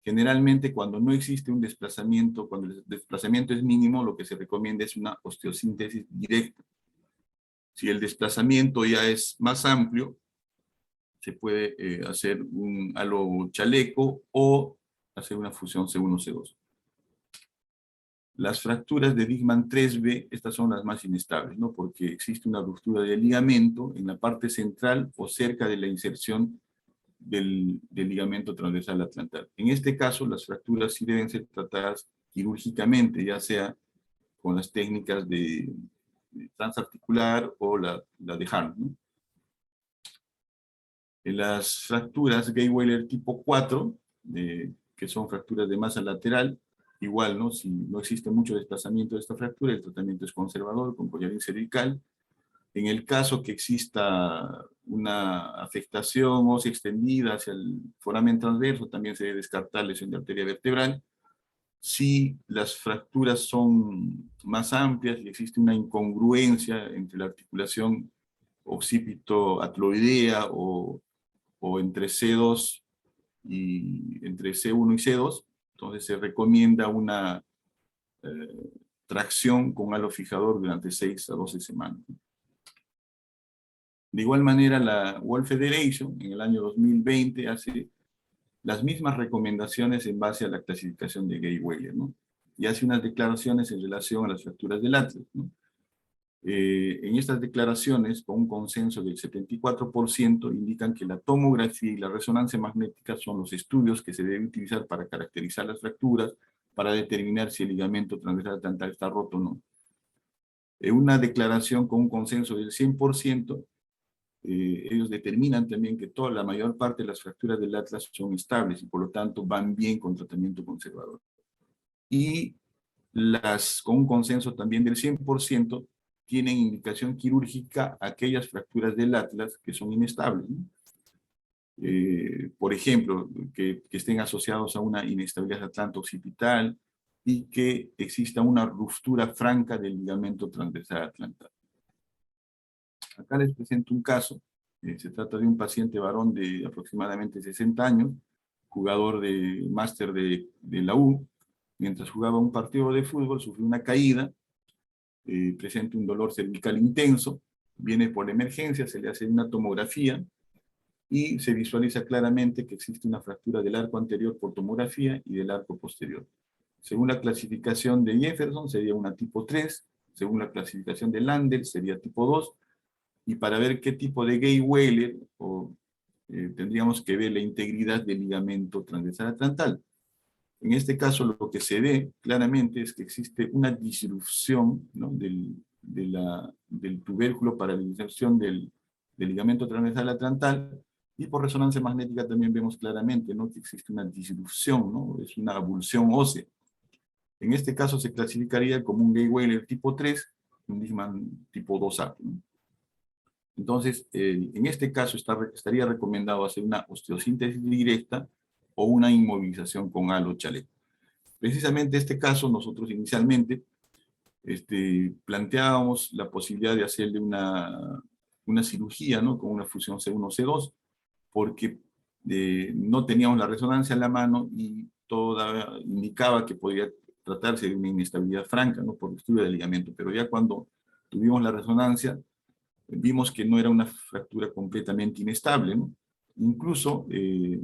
generalmente cuando no existe un desplazamiento, cuando el desplazamiento es mínimo, lo que se recomienda es una osteosíntesis directa. Si el desplazamiento ya es más amplio, se puede hacer un halo chaleco o hacer una fusión C1-C2. Las fracturas de Dijkman 3B, estas son las más inestables, ¿no? Porque existe una ruptura del ligamento en la parte central o cerca de la inserción del ligamento transversal atlantal. En este caso, las fracturas sí deben ser tratadas quirúrgicamente, ya sea con las técnicas de transarticular o la de Harn, ¿no? En las fracturas Gay-Weyler tipo 4, que son fracturas de masa lateral, igual, ¿no? Si no existe mucho desplazamiento de esta fractura, el tratamiento es conservador con collarín cervical. En el caso que exista una afectación ósea extendida hacia el foramen transverso, también se debe descartar lesión de arteria vertebral. Si las fracturas son más amplias y existe una incongruencia entre la articulación occipito-atloidea o entre C2 y entre C1 y C2, entonces se recomienda una tracción con halo fijador durante 6 a 12 semanas. De igual manera, la World Federation en el año 2020 hace las mismas recomendaciones en base a la clasificación de Gay-Weyler, ¿no? Y hace unas declaraciones en relación a las fracturas del atlas, ¿no? En estas declaraciones, con un consenso del 74%, indican que la tomografía y la resonancia magnética son los estudios que se deben utilizar para caracterizar las fracturas, para determinar si el ligamento transversal atlantal está roto o no. Una declaración con un consenso del 100%, ellos determinan también que la mayor parte de las fracturas del atlas son estables y por lo tanto van bien con tratamiento conservador. Y con un consenso también del 100%, tienen indicación quirúrgica aquellas fracturas del atlas que son inestables, ¿no? Por ejemplo, que estén asociados a una inestabilidad atlanto-occipital y que exista una ruptura franca del ligamento transversal atlantal. Acá les presento un caso. Se trata de un paciente varón de aproximadamente 60 años, jugador de máster de la U. Mientras jugaba un partido de fútbol, sufrió una caída, presenta un dolor cervical intenso, viene por emergencia, se le hace una tomografía y se visualiza claramente que existe una fractura del arco anterior por tomografía y del arco posterior. Según la clasificación de Jefferson, sería una tipo 3, según la clasificación de Landel, sería tipo 2, y para ver qué tipo de Gay-Weyler, tendríamos que ver la integridad del ligamento transversal atlantal. En este caso, lo que se ve claramente es que existe una disrupción, ¿no?, del tubérculo para la inserción del ligamento transversal atlantal, y por resonancia magnética también vemos claramente, ¿no?, que existe una disrupción, ¿no?, es una abulsión ósea. En este caso se clasificaría como un Gay-Weyler tipo 3, un Dijkman tipo 2A, ¿no? Entonces, en este caso estaría recomendado hacer una osteosíntesis directa o una inmovilización con halo chaleco. Precisamente este caso nosotros inicialmente planteábamos la posibilidad de hacerle una una cirugía, ¿no? Con una fusión C1-C2, porque no teníamos la resonancia en la mano y todo indicaba que podría tratarse de una inestabilidad franca, ¿no? Por estudio del ligamento. Pero ya cuando tuvimos la resonancia, vimos que no era una fractura completamente inestable, ¿no? Incluso le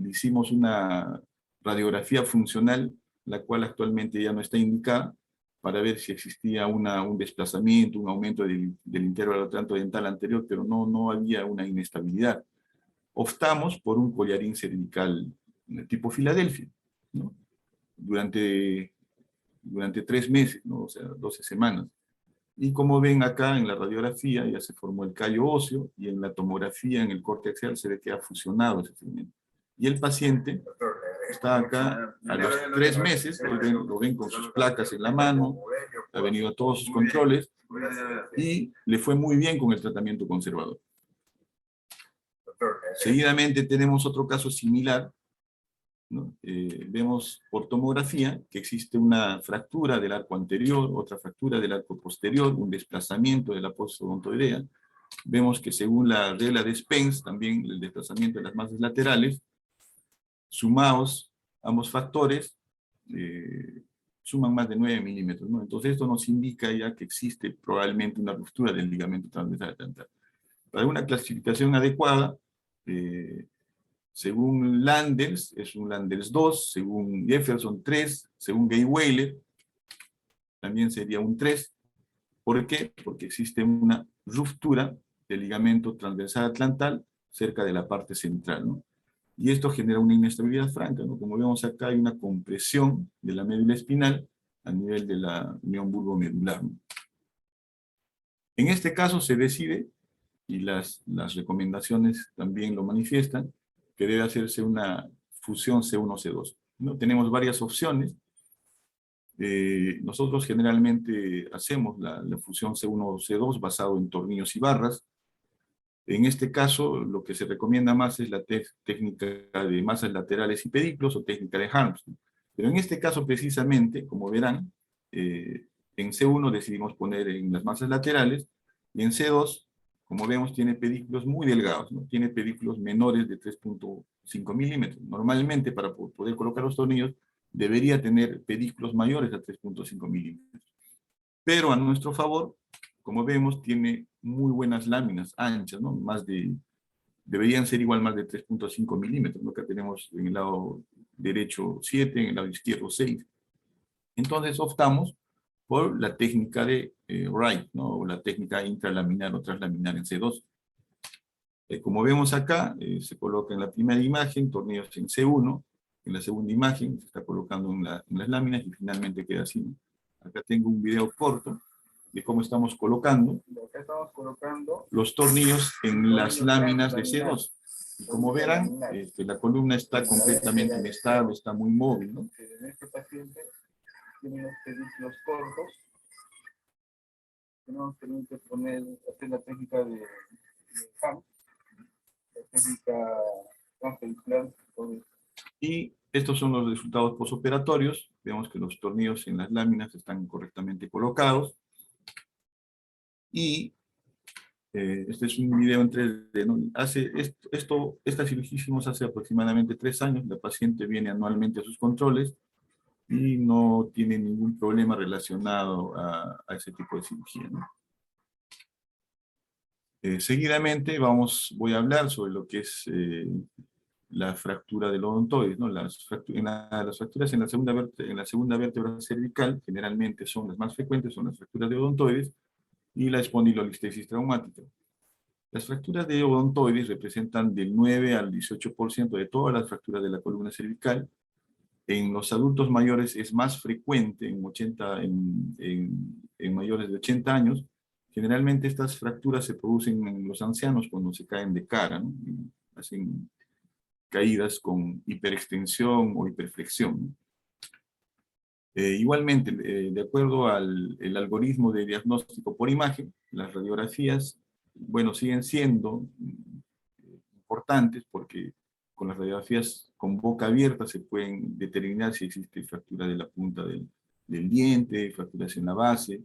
hicimos una radiografía funcional, la cual actualmente ya no está indicada, para ver si existía un desplazamiento, un aumento del intervalo dental anterior, pero no había una inestabilidad. Optamos por un collarín cervical tipo Filadelfia, ¿no? Durante 3 meses, ¿no? O sea, 12 semanas. Y como ven acá en la radiografía, ya se formó el callo óseo, y en la tomografía, en el corte axial, se ve que ha fusionado ese segmento. Y el paciente está acá a los 3 meses, lo ven con sus placas en la mano, ha venido a todos sus controles, y le fue muy bien con el tratamiento conservador. Seguidamente tenemos otro caso similar, ¿no? Vemos por tomografía que existe una fractura del arco anterior, otra fractura del arco posterior, un desplazamiento de la postodontoidea. Vemos que según la regla de Spence, también el desplazamiento de las masas laterales, sumados ambos factores, suman más de 9 milímetros, ¿no? Entonces esto nos indica ya que existe probablemente una ruptura del ligamento transversal dental. Para una clasificación adecuada, según Landers, es un Landers 2, según Jefferson 3, según Gay-Weiler, también sería un 3. ¿Por qué? Porque existe una ruptura del ligamento transversal atlantal cerca de la parte central, ¿no? Y esto genera una inestabilidad franca, ¿no? Como vemos acá, hay una compresión de la médula espinal a nivel de la unión bulbomedular, ¿no? En este caso se decide, y las recomendaciones también lo manifiestan, que debe hacerse una fusión C1-C2, ¿no? Tenemos varias opciones. Nosotros generalmente hacemos la fusión C1-C2 basado en tornillos y barras. En este caso, lo que se recomienda más es la técnica de masas laterales y pedículos, o técnica de Harms. Pero en este caso, precisamente, como verán, en C1 decidimos poner en las masas laterales, y en C2, como vemos, tiene pedículos muy delgados, ¿no? Tiene pedículos menores de 3.5 milímetros. Normalmente, para poder colocar los tornillos, debería tener pedículos mayores a 3.5 milímetros. Pero a nuestro favor, como vemos, tiene muy buenas láminas anchas, ¿no? Deberían ser igual más de 3.5 milímetros, ¿no? Que tenemos en el lado derecho 7, en el lado izquierdo 6. Entonces optamos por la técnica de Wright, ¿no? O la técnica intralaminar o traslaminar en C2. Como vemos acá, se coloca en la primera imagen tornillos en C1, en la segunda imagen se está colocando en las láminas, y finalmente queda así, ¿no? Acá tengo un video corto de cómo estamos colocando los tornillos en las láminas de C2. Y como verán, la columna está completamente inestable, está muy móvil, ¿no? En este paciente tiene los pedículos cortos. Tenemos que hacer la técnica de Harms, la técnica transpedicular. Y estos son los resultados posoperatorios. Vemos que los tornillos en las láminas están correctamente colocados. Y este es un video en 3D, ¿no? Esta cirugía hicimos hace aproximadamente 3 años. La paciente viene anualmente a sus controles y no tiene ningún problema relacionado a ese tipo de cirugía, ¿no? Seguidamente voy a hablar sobre lo que es la fractura del odontoides, ¿no? Las fracturas en la segunda vértebra cervical generalmente son las más frecuentes, son las fracturas de odontoides y la espondilolistesis traumática. Las fracturas de odontoides representan del 9 al 18% de todas las fracturas de la columna cervical. En los adultos mayores es más frecuente, en mayores de 80 años. Generalmente estas fracturas se producen en los ancianos cuando se caen de cara, ¿no? Y hacen caídas con hiperextensión o hiperflexión, ¿no? Igualmente, de acuerdo al algoritmo de diagnóstico por imagen, las radiografías, bueno, siguen siendo importantes porque con las radiografías con boca abierta se pueden determinar si existe fractura de la punta del diente, fracturas en la base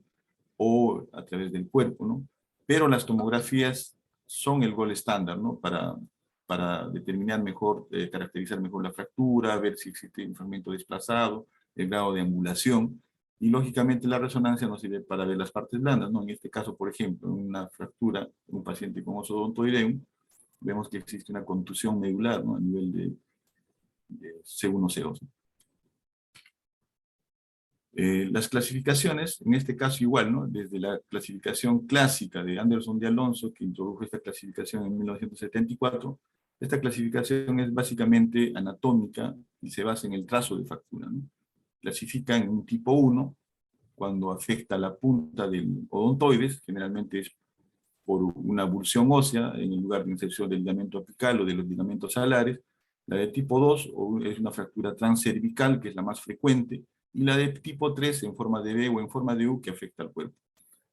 o a través del cuerpo, ¿no? pero las tomografías son el gold estándar, ¿no? Para determinar mejor, caracterizar mejor la fractura, ver si existe un fragmento desplazado, el grado de angulación, y lógicamente la resonancia nos sirve para ver las partes blandas, ¿no? En este caso, por ejemplo, en una fractura, un paciente con osodontoideum, vemos que existe una contusión medular, ¿no? A nivel de C1-C2. Las clasificaciones, en este caso igual, ¿no? Desde la clasificación clásica de Anderson de Alonso, que introdujo esta clasificación en 1974, esta clasificación es básicamente anatómica y se basa en el trazo de fractura, ¿no? Clasifica en un tipo 1, cuando afecta la punta del odontoides, generalmente es por una abulsión ósea en el lugar de inserción del ligamento apical o de los ligamentos alares. La de tipo 2 es una fractura transcervical, que es la más frecuente, y la de tipo 3 en forma de V o en forma de U, que afecta al cuerpo.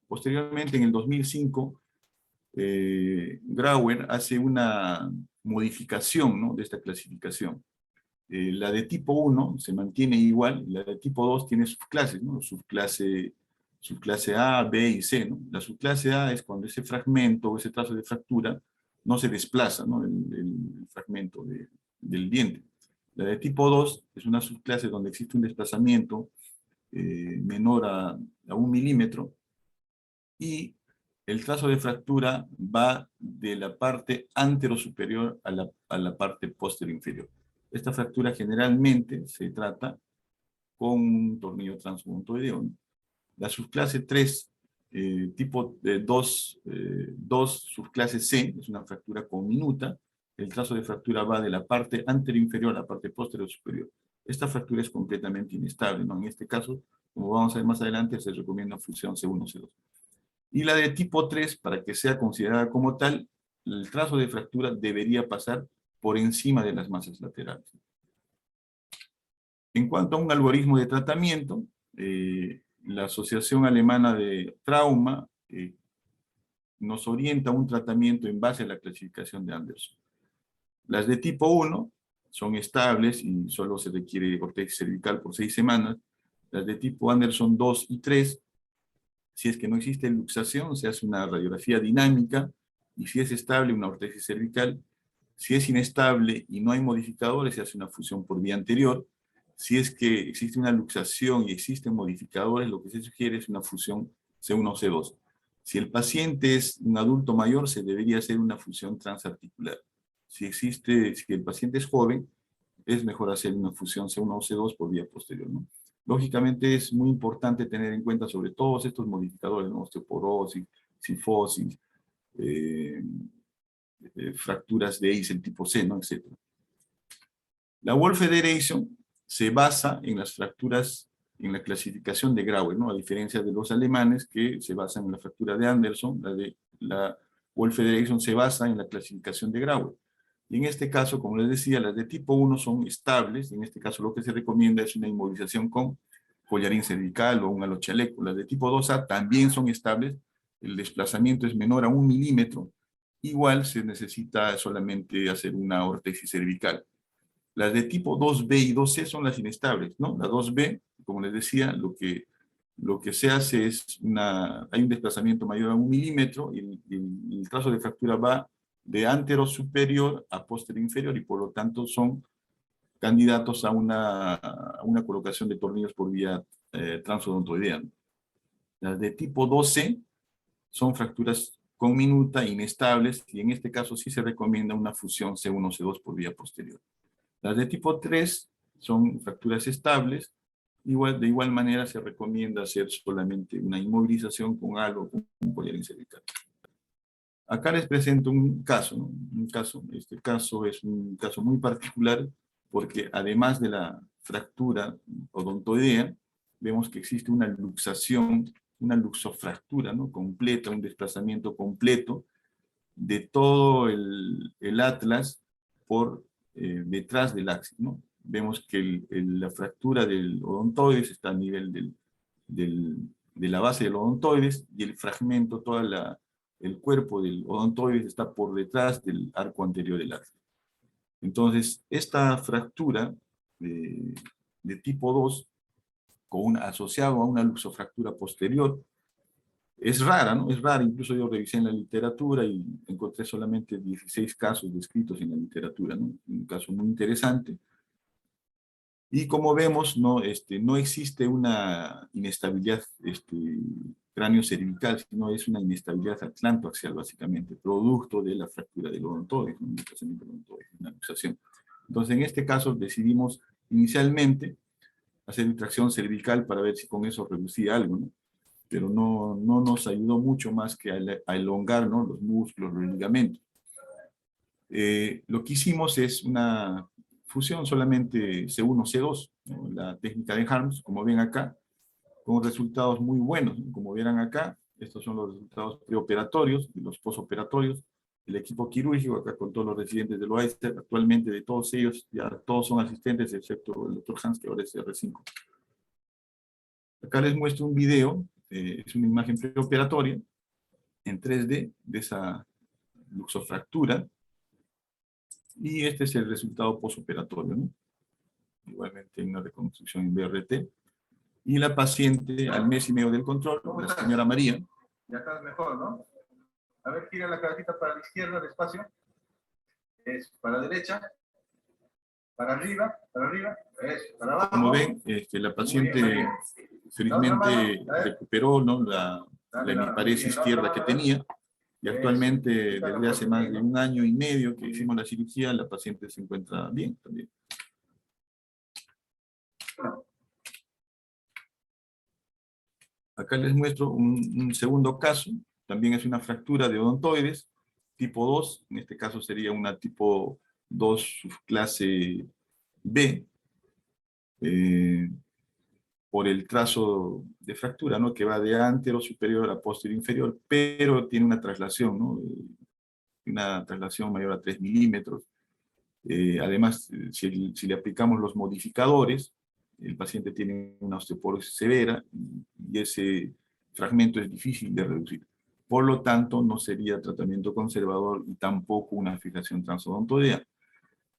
Posteriormente, en el 2005, Grauer hace una modificación, ¿no?, de esta clasificación. La de tipo 1 se mantiene igual, y la de tipo 2 tiene subclases, ¿no? Subclase A, B y C, ¿no? La subclase A es cuando ese fragmento o ese trazo de fractura no se desplaza, ¿no? El fragmento del diente. La de tipo 2 es una subclase donde existe un desplazamiento menor a 1 milímetro, y el trazo de fractura va de la parte anterosuperior a la parte posterior-inferior. Esta fractura generalmente se trata con un tornillo transodontoideo, ¿no? La subclase 3, tipo 2, subclase C, es una fractura conminuta. El trazo de fractura va de la parte anterior-inferior a la parte posterior-superior. Esta fractura es completamente inestable, ¿no? En este caso, como vamos a ver más adelante, se recomienda fusión C1-C2. Y la de tipo 3, para que sea considerada como tal, el trazo de fractura debería pasar por encima de las masas laterales. En cuanto a un algoritmo de tratamiento, la Asociación Alemana de Trauma nos orienta a un tratamiento en base a la clasificación de Anderson. Las de tipo 1 son estables y solo se requiere ortesis cervical por 6 semanas. Las de tipo Anderson 2 y 3, si es que no existe luxación, se hace una radiografía dinámica, y si es estable, una ortesis cervical. Si es inestable y no hay modificadores, se hace una fusión por vía anterior. Si es que existe una luxación y existen modificadores, lo que se sugiere es una fusión C1-C2. Si el paciente es un adulto mayor, se debería hacer una fusión transarticular. Si el paciente es joven, es mejor hacer una fusión C1 o C2 por vía posterior, ¿no? Lógicamente es muy importante tener en cuenta sobre todos estos modificadores, ¿no? Osteoporosis, cifosis, fracturas de Eisel tipo C, ¿no? Etc. La World Federation se basa en las fracturas, en la clasificación de Grauer, ¿no? A diferencia de los alemanes, que se basan en la fractura de Anderson, la World Federation se basa en la clasificación de Grauer. Y en este caso, como les decía, las de tipo 1 son estables. En este caso lo que se recomienda es una inmovilización con collarín cervical o un alochaleco. Las de tipo 2A también son estables. El desplazamiento es menor a 1 milímetro. Igual se necesita solamente hacer una ortesis cervical. Las de tipo 2B y 2C son las inestables, ¿no? La 2B, como les decía, lo que se hace es hay un desplazamiento mayor a 1 milímetro, y el trazo de fractura va de antero superior a posterior inferior, y por lo tanto son candidatos a una colocación de tornillos por vía transodontoidea. Las de tipo 2C son fracturas conminuta, inestables, y en este caso sí se recomienda una fusión C1-C2 por vía posterior. Las de tipo 3 son fracturas estables. De igual manera se recomienda hacer solamente una inmovilización con algo, con un collarín cervical. Acá les presento un caso, ¿no? Este caso es un caso muy particular, porque además de la fractura odontoidea, vemos que existe una luxación, una luxofractura, ¿no? Completa, un desplazamiento completo de todo el atlas por detrás del axis, ¿no? Vemos que la fractura del odontoides está a nivel de la base del odontoides, y el fragmento, el cuerpo del odontoides está por detrás del arco anterior del axis. Entonces, esta fractura de tipo 2, asociado a una luxofractura posterior, Es rara, ¿no? Es rara, incluso yo revisé en la literatura y encontré solamente 16 casos descritos en la literatura, ¿no? Un caso muy interesante. Y como vemos, no, no existe una inestabilidad cráneo-cervical, sino es una inestabilidad atlantoaxial, básicamente, producto de la fractura del odontoide, un desplazamiento del odontoide, una luxación. Entonces, en este caso, decidimos inicialmente hacer tracción cervical para ver si con eso reducía algo, ¿no? Pero no nos ayudó mucho más que a elongar, ¿no?, los músculos, los ligamentos. Lo que hicimos es una fusión solamente C1-C2, ¿no?, la técnica de Harms, como ven acá, con resultados muy buenos, ¿no? Como verán acá, estos son los resultados preoperatorios y los posoperatorios. El equipo quirúrgico, acá con todos los residentes del OASTER, actualmente de todos ellos, ya todos son asistentes, excepto el doctor Hans, que ahora es R5. Acá les muestro un video, es una imagen preoperatoria en 3D de esa luxofractura, y este es el resultado posoperatorio, ¿no? Igualmente una reconstrucción en BRT. Y la paciente al mes y medio del control, la señora María. Ya estás mejor, ¿no? A ver, gira la cabecita para la izquierda, despacio. Es para la derecha. Para arriba, es para abajo. Como ven, la paciente felizmente recuperó, ¿no?, la hemiparesia izquierda que tenía, y actualmente, desde hace más de 1 año y medio que hicimos la cirugía, la paciente se encuentra bien también. Acá les muestro un segundo caso, también es una fractura de odontoides, tipo 2, en este caso sería una tipo 2 subclase B, por el trazo de fractura, ¿no?, que va de antero superior a posterior inferior, pero tiene una traslación, ¿no?, una traslación mayor a 3 milímetros. Además, si le aplicamos los modificadores, el paciente tiene una osteoporosis severa y ese fragmento es difícil de reducir. Por lo tanto, no sería tratamiento conservador y tampoco una fijación transodontoidea.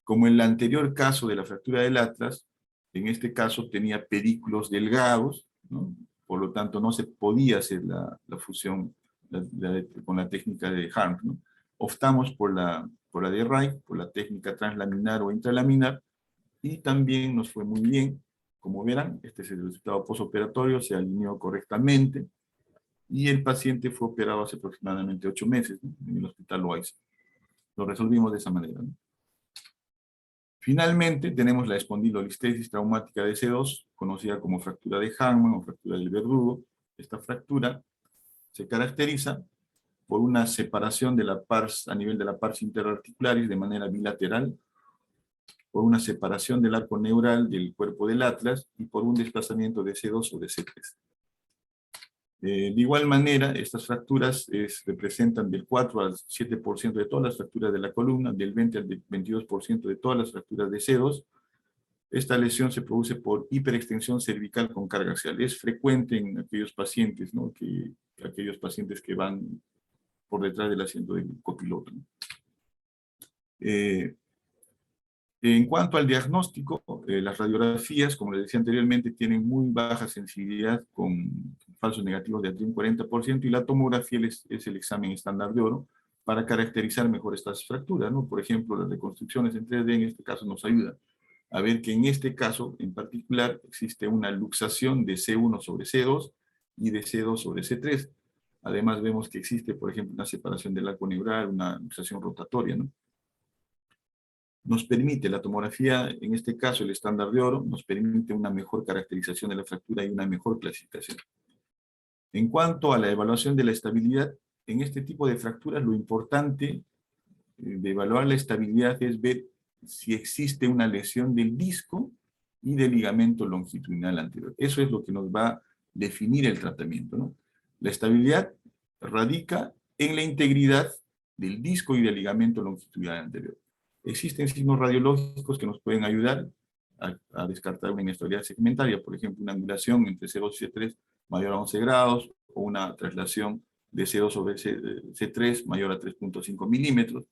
Como en el anterior caso de la fractura del atlas, en este caso tenía pedículos delgados, ¿no? Por lo tanto no se podía hacer la fusión con la técnica de Harms, ¿no? Optamos por la de Reich, por la técnica translaminar o intralaminar, y también nos fue muy bien. Como verán, este es el resultado postoperatorio, se alineó correctamente, y el paciente fue operado hace aproximadamente 8 meses, ¿no?, en el hospital Loaiza. Lo resolvimos de esa manera, ¿no? Finalmente, tenemos la espondilolistesis traumática de C2, conocida como fractura de Hangman o fractura del verdugo. Esta fractura se caracteriza por una separación de la pars a nivel de la pars interarticularis de manera bilateral, por una separación del arco neural del cuerpo del atlas y por un desplazamiento de C2 o de C3. De igual manera, estas fracturas representan del 4 al 7% de todas las fracturas de la columna, del 20 al 22% de todas las fracturas de C2. Esta lesión se produce por hiperextensión cervical con carga axial. Es frecuente en aquellos pacientes, ¿no?, aquellos pacientes que van por detrás del asiento del copiloto, ¿no? En cuanto al diagnóstico, las radiografías, como les decía anteriormente, tienen muy baja sensibilidad con falsos negativos de hasta un 40%, y la tomografía es el examen estándar de oro para caracterizar mejor estas fracturas, ¿no? Por ejemplo, las reconstrucciones en 3D en este caso nos ayudan a ver que en este caso en particular existe una luxación de C1 sobre C2 y de C2 sobre C3. Además vemos que existe, por ejemplo, una separación del arco neural, una luxación rotatoria, ¿no? Nos permite, la tomografía, en este caso el estándar de oro, nos permite una mejor caracterización de la fractura y una mejor clasificación. En cuanto a la evaluación de la estabilidad, en este tipo de fracturas lo importante de evaluar la estabilidad es ver si existe una lesión del disco y del ligamento longitudinal anterior. Eso es lo que nos va a definir el tratamiento, ¿no? La estabilidad radica en la integridad del disco y del ligamento longitudinal anterior. Existen signos radiológicos que nos pueden ayudar a descartar una inestabilidad segmentaria, por ejemplo, una angulación entre C2 y C3 mayor a 11 grados, o una traslación de C2 sobre C3 mayor a 3.5 milímetros,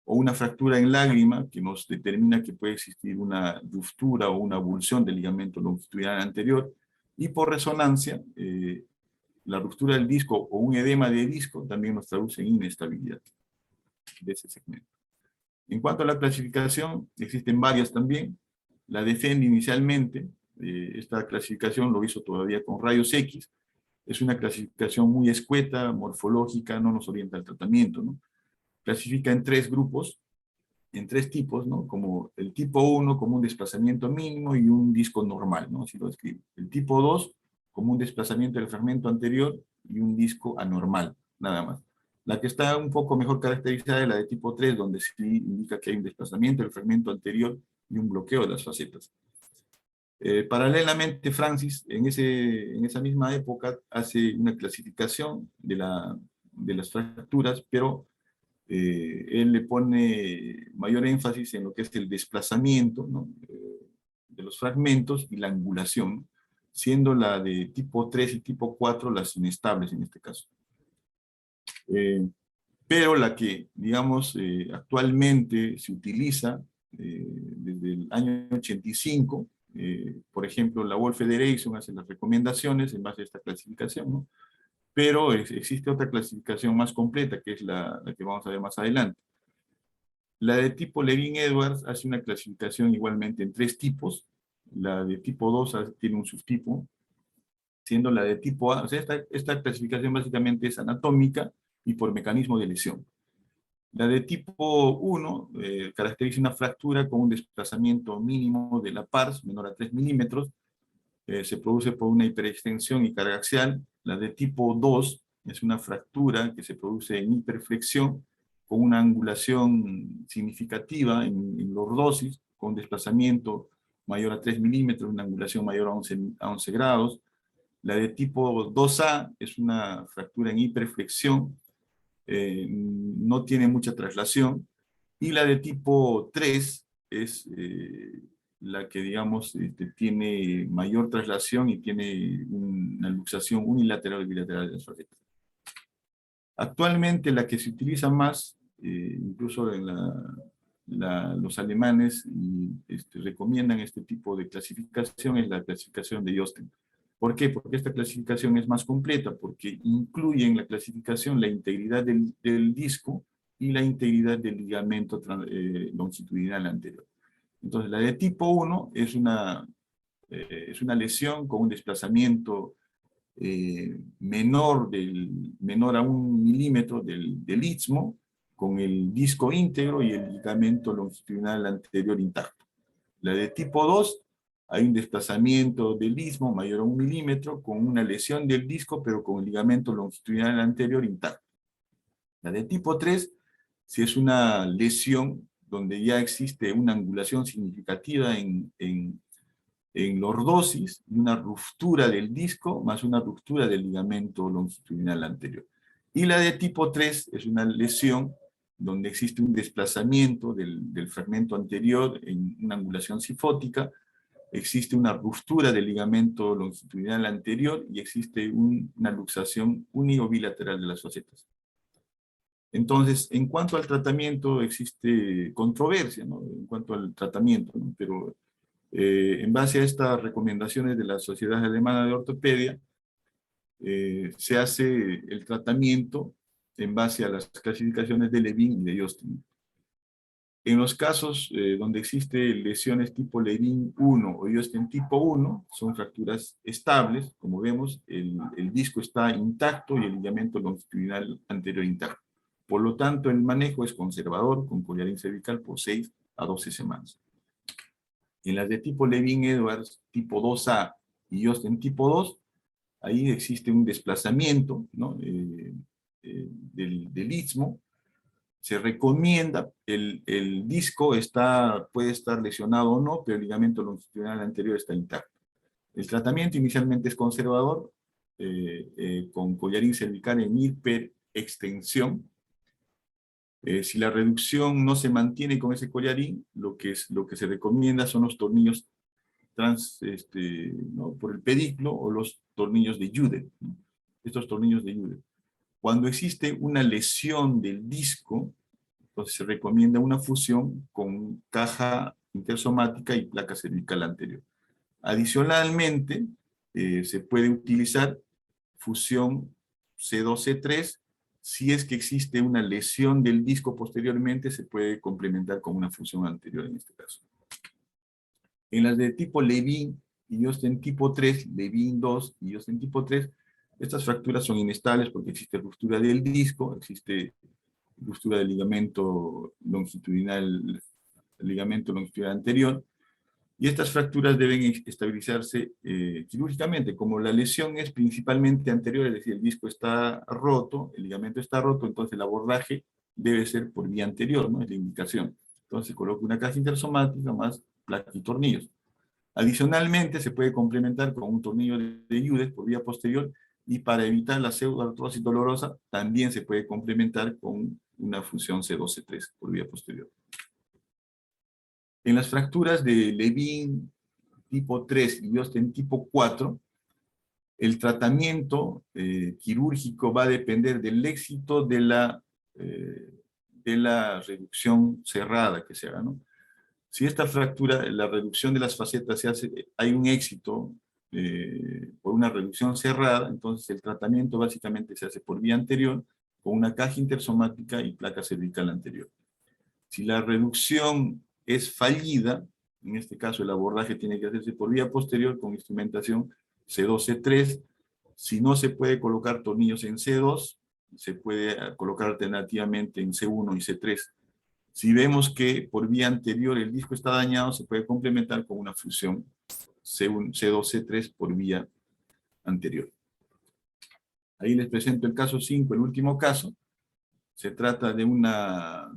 o una fractura en lágrima que nos determina que puede existir una ruptura o una avulsión del ligamento longitudinal anterior, y por resonancia la ruptura del disco o un edema de disco también nos traduce en inestabilidad de ese segmento. En cuanto a la clasificación, existen varias también. La DEFEND inicialmente, esta clasificación lo hizo todavía con rayos X. Es una clasificación muy escueta, morfológica, no nos orienta al tratamiento, ¿no? Clasifica en 3 grupos, en 3 tipos, ¿no? Como el tipo 1 como un desplazamiento mínimo y un disco normal, ¿no? Así lo describe. El tipo 2 como un desplazamiento del fragmento anterior y un disco anormal, nada más. La que está un poco mejor caracterizada es la de tipo 3, donde sí indica que hay un desplazamiento del fragmento anterior y un bloqueo de las facetas. Paralelamente, Francis, en esa misma época, hace una clasificación de las fracturas, pero él le pone mayor énfasis en lo que es el desplazamiento, ¿no? De los fragmentos y la angulación, siendo la de tipo 3 y tipo 4 las inestables en este caso. Pero la que, digamos, actualmente se utiliza desde el año 85, por ejemplo, la World Federation hace las recomendaciones en base a esta clasificación, ¿no? Pero existe otra clasificación más completa, que es la que vamos a ver más adelante. La de tipo Levin-Edwards hace una clasificación igualmente en 3 tipos. La de tipo 2 tiene un subtipo, siendo la de tipo A, o sea, esta clasificación básicamente es anatómica y por mecanismo de lesión. La de tipo 1 caracteriza una fractura con un desplazamiento mínimo de la pars menor a 3 milímetros, se produce por una hiperextensión y carga axial. La de tipo 2 es una fractura que se produce en hiperflexión con una angulación significativa en lordosis, con desplazamiento mayor a 3 milímetros, una angulación mayor a 11 grados. La de tipo 2A es una fractura en hiperflexión, no tiene mucha traslación. Y la de tipo 3 es la que, digamos, tiene mayor traslación y tiene una luxación unilateral y bilateral de las facetas. Actualmente la que se utiliza más, incluso en los alemanes recomiendan este tipo de clasificación, es la clasificación de Josten. ¿Por qué? Porque esta clasificación es más completa, porque incluye en la clasificación la integridad del disco y la integridad del ligamento longitudinal anterior. Entonces, la de tipo 1 es una lesión con un desplazamiento menor a 1 milímetro del istmo, con el disco íntegro y el ligamento longitudinal anterior intacto. La de tipo 2, hay un desplazamiento del istmo mayor a 1 milímetro, con una lesión del disco, pero con el ligamento longitudinal anterior intacto. La de tipo 3, si es una lesión donde ya existe una angulación significativa en lordosis, y una ruptura del disco, más una ruptura del ligamento longitudinal anterior. Y la de tipo 3 es una lesión donde existe un desplazamiento del fragmento anterior en una angulación sifótica, existe una ruptura del ligamento longitudinal anterior y existe una luxación uni- o bilateral de las facetas. Entonces, en cuanto al tratamiento, existe controversia, ¿no? En cuanto al tratamiento, ¿no? Pero en base a estas recomendaciones de la Sociedad Alemana de Ortopedia, se hace el tratamiento en base a las clasificaciones de Levin y de Josten. En los casos donde existen lesiones tipo Levin 1 o Josten tipo 1, son fracturas estables, como vemos, el disco está intacto y el ligamento longitudinal anterior intacto. Por lo tanto, el manejo es conservador con collarín cervical por 6 a 12 semanas. En las de tipo Levin-Edwards, tipo 2A y Josten tipo 2, ahí existe un desplazamiento, ¿no? del istmo. Se recomienda, el disco puede estar lesionado o no, pero el ligamento longitudinal anterior está intacto. El tratamiento inicialmente es conservador, con collarín cervical en hiperextensión. Si la reducción no se mantiene con ese collarín, lo que se recomienda son los tornillos ¿no? por el pediclo o los tornillos de Jude, ¿no? Estos tornillos de Jude. Cuando existe una lesión del disco, entonces se recomienda una fusión con caja intersomática y placa cervical anterior. Adicionalmente, se puede utilizar fusión C2-C3. Si es que existe una lesión del disco posteriormente, se puede complementar con una fusión anterior en este caso. En las de tipo Levin y Osten tipo 3, Levin 2 y Osten tipo 3, estas fracturas son inestables porque existe ruptura del disco, existe ruptura del ligamento longitudinal anterior, y estas fracturas deben estabilizarse quirúrgicamente. Como la lesión es principalmente anterior, es decir, el disco está roto, el ligamento está roto, entonces el abordaje debe ser por vía anterior, ¿no? Es la indicación. Entonces se coloca una caja intersomática más placas y tornillos. Adicionalmente, se puede complementar con un tornillo de Judes por vía posterior, y para evitar la pseudoartrosis dolorosa, también se puede complementar con una fusión C2-C3 por vía posterior. En las fracturas de Levin tipo 3 y Osten tipo 4, el tratamiento quirúrgico va a depender del éxito de la reducción cerrada que se haga, ¿no? Si esta fractura, la reducción de las facetas se hace, hay un éxito por una reducción cerrada, entonces el tratamiento básicamente se hace por vía anterior, con una caja intersomática y placa cervical anterior. Si la reducción es fallida, en este caso el abordaje tiene que hacerse por vía posterior con instrumentación C2-C3. Si no se puede colocar tornillos en C2, se puede colocar alternativamente en C1 y C3. Si vemos que por vía anterior el disco está dañado, se puede complementar con una fusión C2-C3 por vía anterior. Ahí les presento el caso 5, el último caso. Se trata de una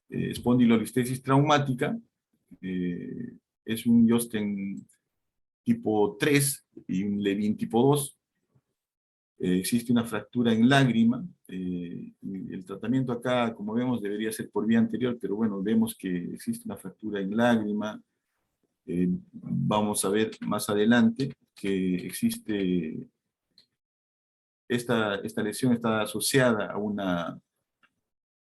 espondilolistesis traumática. Es un Josten tipo 3 y un Levin tipo 2. Existe una fractura en lágrima. El tratamiento acá, como vemos, debería ser por vía anterior, pero bueno, vemos que existe una fractura en lágrima. Vamos a ver más adelante que existe, esta lesión está asociada a una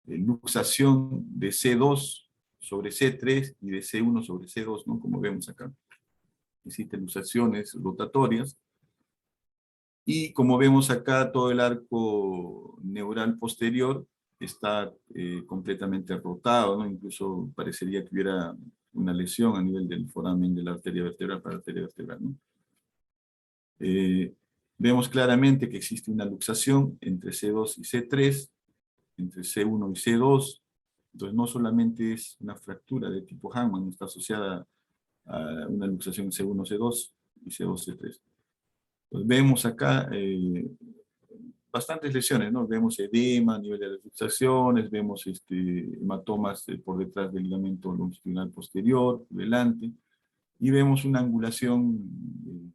luxación de C2 sobre C3 y de C1 sobre C2, ¿no? Como vemos acá. Existen luxaciones rotatorias. Y como vemos acá, todo el arco neural posterior está completamente rotado, ¿no? Incluso parecería que hubiera una lesión a nivel del foramen de la arteria vertebral para la arteria vertebral, ¿no? Vemos claramente que existe una luxación entre C2 y C3, entre C1 y C2. Entonces no solamente es una fractura de tipo Hangman, está asociada a una luxación C1, C2 y C2, C3. Pues vemos acá bastantes lesiones, ¿no? Vemos edema a nivel de las luxaciones, vemos hematomas por detrás del ligamento longitudinal posterior, delante, y vemos una angulación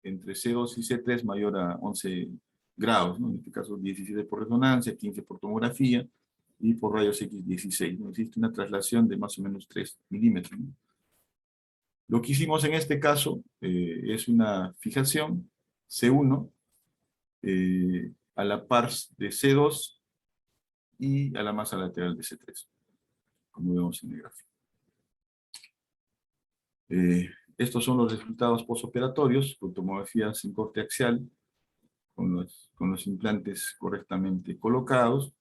entre C2 y C3 mayor a 11 grados, ¿no? En este caso 17 por resonancia, 15 por tomografía, y por rayos X 16, ¿no? Existe una traslación de más o menos 3 milímetros, ¿no? Lo que hicimos en este caso es una fijación C1 a la par de C2 y a la masa lateral de C3, como vemos en el gráfico. Estos son los resultados postoperatorios, con tomografía sin corte axial, con los implantes correctamente colocados,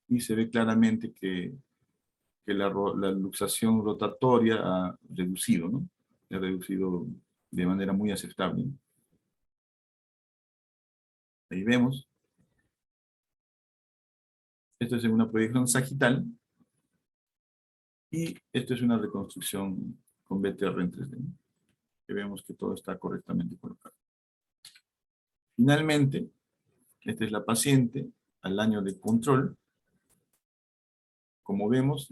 y se ve claramente que la luxación rotatoria ha reducido, ¿no? Ha reducido de manera muy aceptable, ¿no? Ahí vemos. Esto es una proyección sagital. Y esto es una reconstrucción con BTR en 3D, ¿no? Que vemos que todo está correctamente colocado. Finalmente, esta es la paciente al año de control. Como vemos,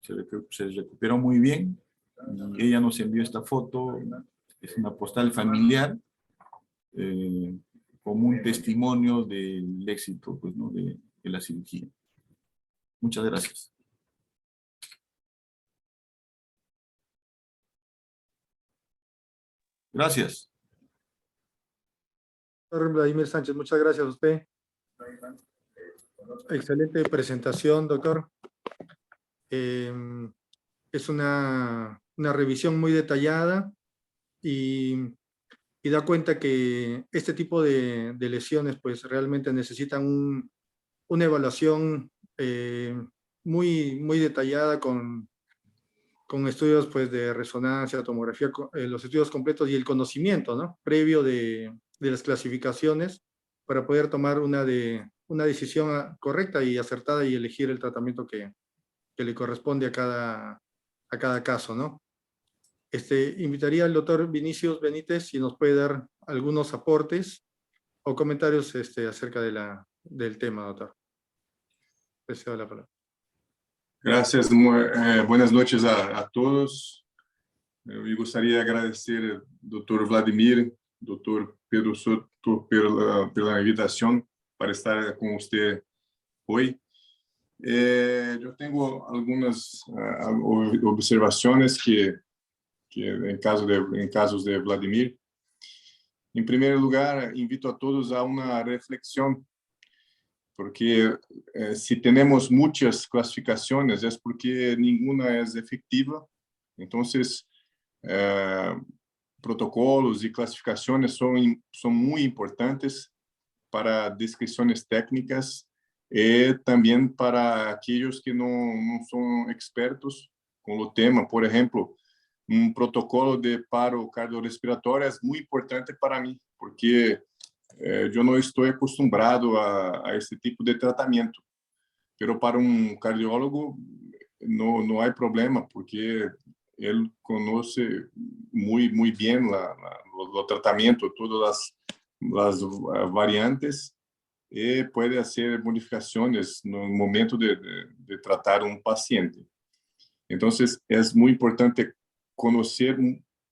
se recuperó muy bien. Y ella nos envió esta foto. Es una postal familiar, como un testimonio del éxito, pues, ¿no? de la cirugía. Muchas gracias. Gracias. Doctor Vladimir Sánchez, muchas gracias a usted. Excelente presentación, doctor. Es una revisión muy detallada y da cuenta que este tipo de lesiones pues realmente necesitan una evaluación muy detallada con estudios pues de resonancia, tomografía, los estudios completos y el conocimiento, ¿no?, previo de las clasificaciones para poder tomar una decisión correcta y acertada y elegir el tratamiento que le corresponde a cada caso, ¿no? Invitaría al doctor Vinicius Benítez si nos puede dar algunos aportes o comentarios acerca del tema, doctor. Le cedo la palabra. Gracias, buenas noches a todos. Me gustaría agradecer al doctor Vladimir, doctor Pedro Soto por la invitación para estar con usted hoy. Yo tengo algunas observaciones que en casos de Vladimir. En primer lugar, invito a todos a una reflexión, porque si tenemos muchas clasificaciones es porque ninguna es efectiva. Entonces, protocolos y clasificaciones son muy importantes para descripciones técnicas y también para aquellos que no son expertos con el tema. Por ejemplo, un protocolo de paro cardiorrespiratorio es muy importante para mí, porque yo no estoy acostumbrado a este tipo de tratamiento. Pero para un cardiólogo no hay problema, porque él conoce muy bien el tratamiento, todas las variantes, y puede hacer modificaciones en el momento de tratar un paciente. Entonces, es muy importante conocer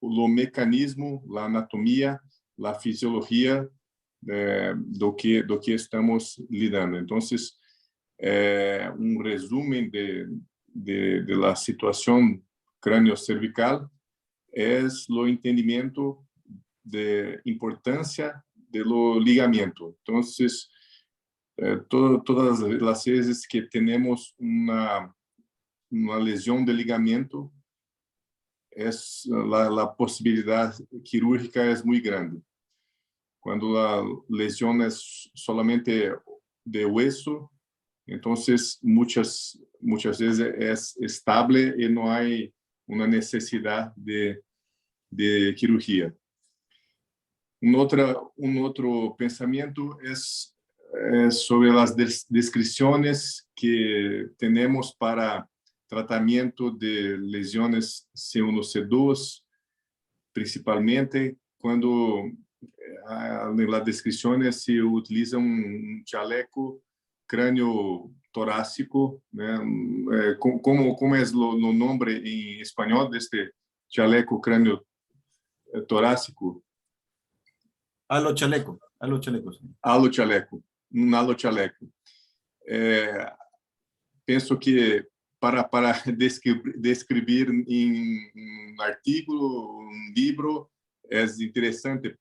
o mecanismo, la anatomía, la fisiología do que estamos lidando. Entonces, un resumen de la situación crâneo-cervical es lo entendimiento de importancia de lo ligamento. Entonces, todas las veces que tenemos una lesión de ligamento, la posibilidad quirúrgica es muy grande. Cuando la lesión es solamente de hueso, entonces muchas veces es estable y no hay una necesidad de cirugía. Un otro pensamiento es sobre las descripciones que tenemos para tratamiento de lesiones C1, C2, principalmente cuando en las descripciones se utiliza un chaleco cráneo torácico, ¿no? ¿Cómo es el nombre en español de este chaleco cráneo torácico? Halo chaleco. Sí. Halo chaleco, un halo chaleco. Penso que para describir em um artigo, um livro, é interessante,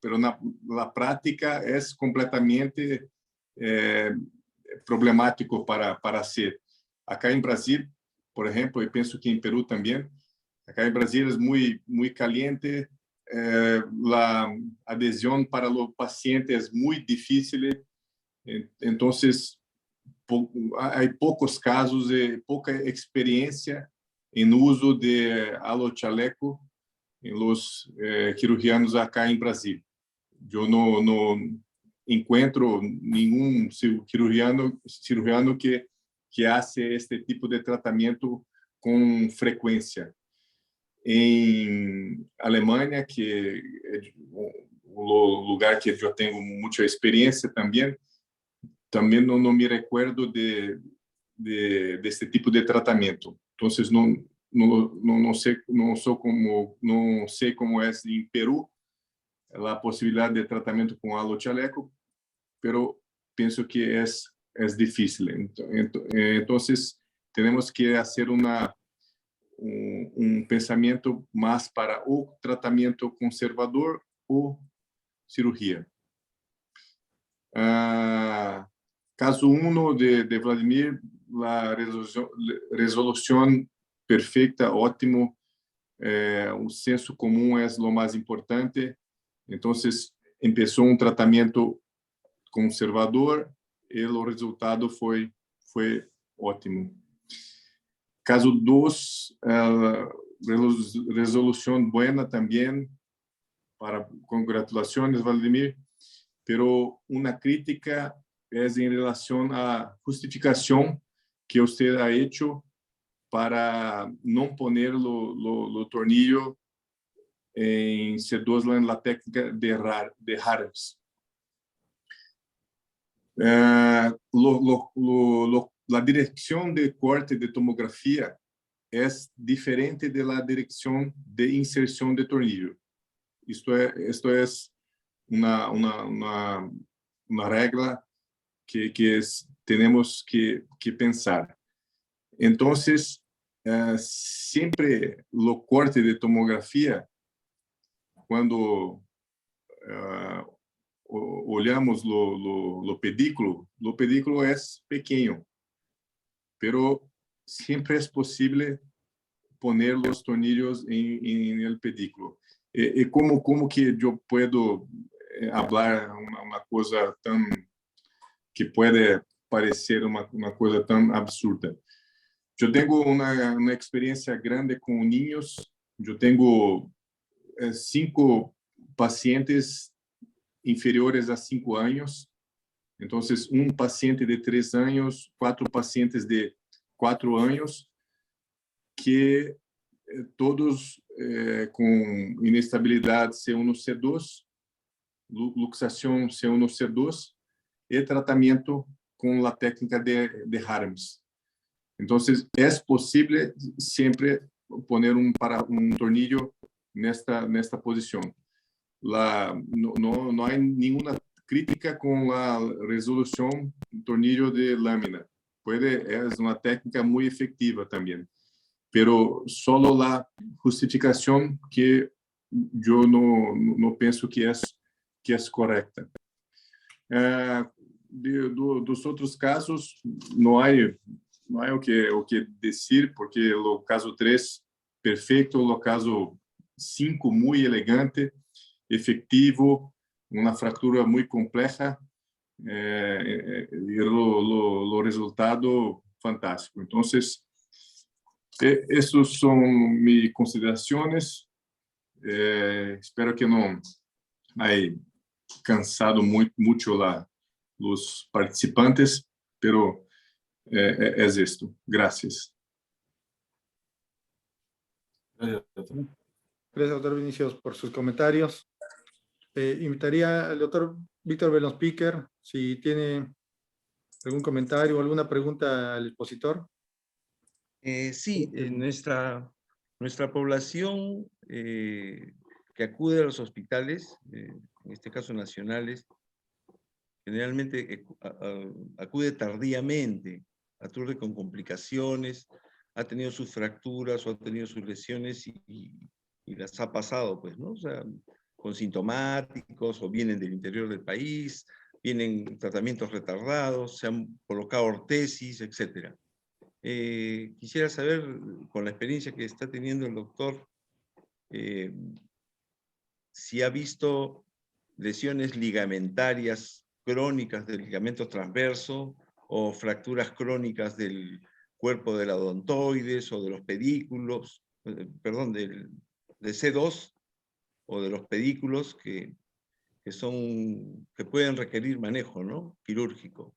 mas na prática é completamente problemático para ser. Acá em Brasil, por exemplo, e penso que em Peru também, acá em Brasil é muito caliente, a adesão para o paciente é muito difícil, então há poucos casos e pouca experiência em uso de halo chaleco em los cirurgianos acá em Brasil. Eu não encontro nenhum cirurgiano que hace este tipo de tratamento com frequência. Em Alemanha, que é o lugar que eu tenho muita experiência também não me recuerdo desse tipo de tratamento. Então, não sei como é em Peru a possibilidade de tratamento com halo chaleco, pero penso que é difícil. Então, temos que fazer pensamento mais para o tratamento conservador ou cirurgia. Caso 1 de Vladimir, a resolução perfeita, ótimo. o senso comum é o mais importante. Então, começou um tratamento conservador e o resultado foi ótimo. Caso 2, resolução buena também, para congratulações, Vladimir, pero uma crítica é em relação à justificação que você ha hecho para não poner o tornillo em C2 na técnica de Harms. La dirección de corte de tomografía es diferente de la dirección de inserción de tornillo. Esto es una regla que tenemos que pensar. Entonces, siempre lo corte de tomografía, cuando olhamos o pedículo é pequeno, pero sempre é possível poner os tornillos em el pedículo. E como que eu puedo falar uma coisa tão que pode parecer uma coisa tão absurda? Eu tenho uma experiência grande com niños. Eu tenho 5 pacientes inferiores a 5 anos. Então, um paciente de 3 anos, 4 pacientes de 4 anos, que todos com inestabilidade C1, C2, luxação C1, C2 e tratamento com a técnica de Harms. Então, é possível sempre poner um tornillo nesta posição. No hay ninguna crítica con la resolución tornillo de lámina. Es una técnica muy efectiva también, pero solo la justificación que yo no pienso que es correcta. Dos otros casos no hay o que decir, porque el caso 3 perfecto, el caso 5 muy elegante, efectivo, uma fratura muito complexa e o resultado fantástico. Então, essas são minhas considerações. Espero que não haya cansado muito os participantes, pero é isto. Gracias. Gracias, doctor Vinicius, por sus comentarios. Invitaría al doctor Víctor Belonspiker si tiene algún comentario o alguna pregunta al expositor. Sí, nuestra población que acude a los hospitales, en este caso nacionales, generalmente acude tardíamente, acude con complicaciones, ha tenido sus fracturas o ha tenido sus lesiones y las ha pasado, pues, ¿no? O sea, con sintomáticos o vienen del interior del país, vienen tratamientos retardados, se han colocado ortesis, etc. Quisiera saber, con la experiencia que está teniendo el doctor, si ha visto lesiones ligamentarias crónicas del ligamento transverso o fracturas crónicas del cuerpo de la odontoides o de los pedículos, perdón, de C2 o de los pedículos que pueden requerir manejo, ¿no? Quirúrgico,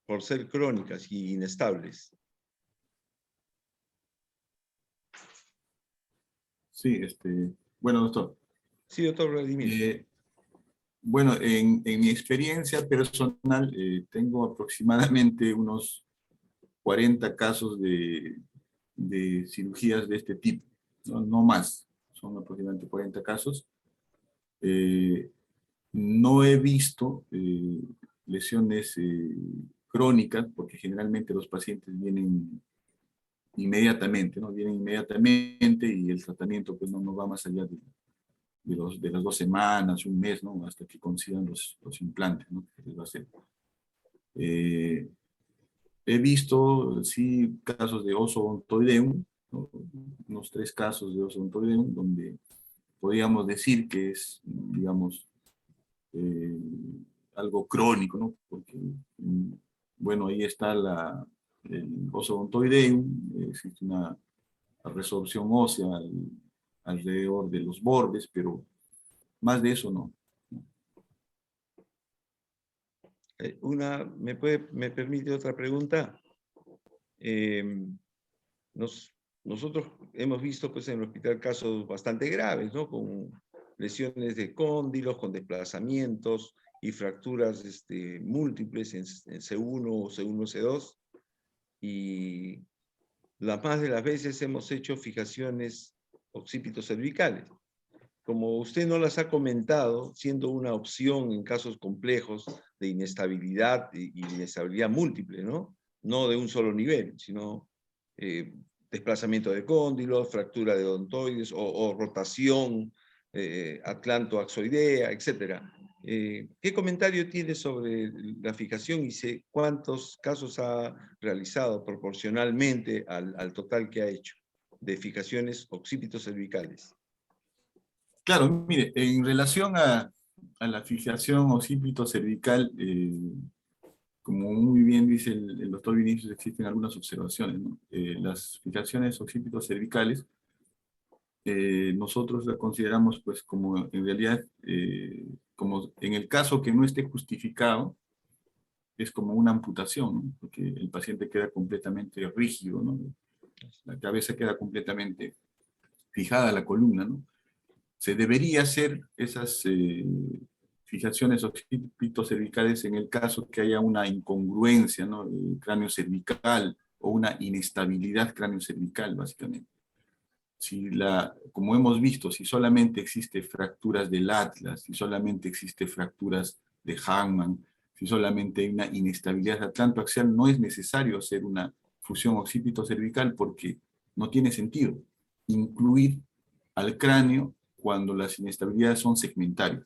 por ser crónicas y inestables. Sí, bueno, doctor. Sí, doctor Vladimir. Bueno, en mi experiencia personal, tengo aproximadamente unos 40 casos de cirugías de este tipo, no más, son aproximadamente 40 casos. No he visto lesiones crónicas, porque generalmente los pacientes vienen inmediatamente, ¿no? Vienen inmediatamente y el tratamiento pues no va más allá de las 2 semanas, un mes, ¿no? Hasta que consigan los implantes, ¿no? Que les va a hacer. He visto, sí, casos de oso odontoideum, no unos 3 casos de osontoideum donde podríamos decir que es, digamos, algo crónico, ¿no? Porque, bueno, ahí está el osontoideum, existe una resorción ósea alrededor de los bordes, pero más de eso no. ¿Me permite otra pregunta? Nosotros hemos visto pues, en el hospital casos bastante graves, ¿no? Con lesiones de cóndilos, con desplazamientos y fracturas múltiples en C1 o C1, C2. Y la más de las veces hemos hecho fijaciones occípitos cervicales. Como usted no las ha comentado, siendo una opción en casos complejos de inestabilidad y inestabilidad múltiple, ¿no? No de un solo nivel, sino desplazamiento de cóndilos, fractura de odontoides o rotación atlantoaxoidea, etc. ¿Qué comentario tiene sobre la fijación y cuántos casos ha realizado proporcionalmente al total que ha hecho de fijaciones occípitos cervicales? Claro, mire, en relación a la fijación occípito cervical, como muy bien dice el doctor Vinicius, existen algunas observaciones, ¿no? Las fijaciones occípito cervicales, nosotros la consideramos pues como en realidad, como en el caso que no esté justificado, es como una amputación, ¿no? Porque el paciente queda completamente rígido, ¿no? La cabeza queda completamente fijada a la columna, ¿no? Se debería hacer esas fijaciones occipitocervicales en el caso que haya una incongruencia, ¿no? Cráneo cervical o una inestabilidad cráneo cervical, básicamente. Como hemos visto, si solamente existe fracturas del atlas, si solamente existe fracturas de Hangman, si solamente hay una inestabilidad atlantoaxial, no es necesario hacer una fusión occipito-cervical porque no tiene sentido incluir al cráneo cuando las inestabilidades son segmentarias.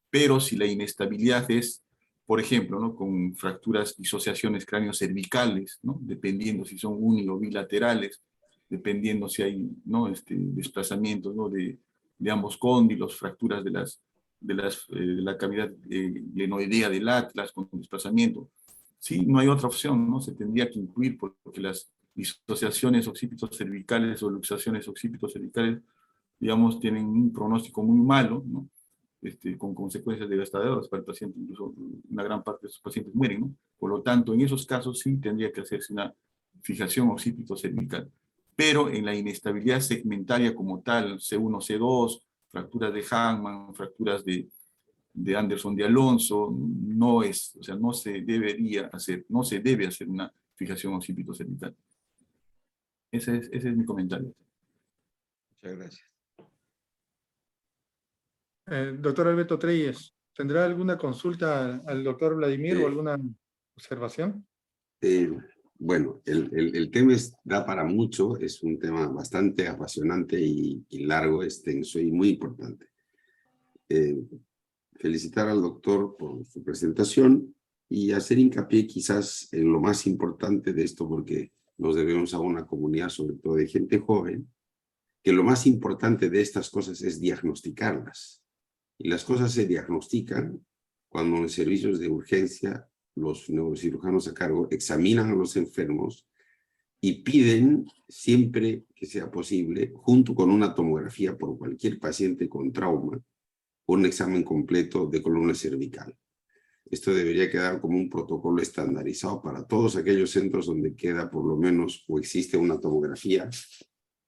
Pero si la inestabilidad es, por ejemplo, ¿no? Con fracturas, disociaciones cráneo-cervicales, ¿no? Dependiendo si son uni o bilaterales, dependiendo si hay, ¿no? Desplazamientos, ¿no? de ambos cóndilos, fracturas de la cavidad glenoidea del atlas con desplazamiento. Sí, no hay otra opción, ¿no? Se tendría que incluir porque las disociaciones occipito-cervicales o luxaciones occipito-cervicales, digamos, tienen un pronóstico muy malo, ¿no? Con consecuencias devastadoras para el paciente, incluso una gran parte de sus pacientes mueren, ¿no? Por lo tanto, en esos casos sí tendría que hacerse una fijación occipito-cervical. Pero en la inestabilidad segmentaria como tal, C1, C2, fracturas de Hangman, fracturas de Anderson de Alonso, no se debe hacer una fijación occipito-cervical. Ese es mi comentario. Muchas gracias. Doctor Alberto Treyes, ¿tendrá alguna consulta al doctor Vladimir o alguna observación? Bueno, el tema da para mucho, es un tema bastante apasionante y largo, extenso y muy importante. Felicitar al doctor por su presentación y hacer hincapié quizás en lo más importante de esto, porque nos debemos a una comunidad, sobre todo de gente joven, que lo más importante de estas cosas es diagnosticarlas. Y las cosas se diagnostican cuando en servicios de urgencia los neurocirujanos a cargo examinan a los enfermos y piden, siempre que sea posible, junto con una tomografía por cualquier paciente con trauma, un examen completo de columna cervical. Esto debería quedar como un protocolo estandarizado para todos aquellos centros donde queda por lo menos o existe una tomografía,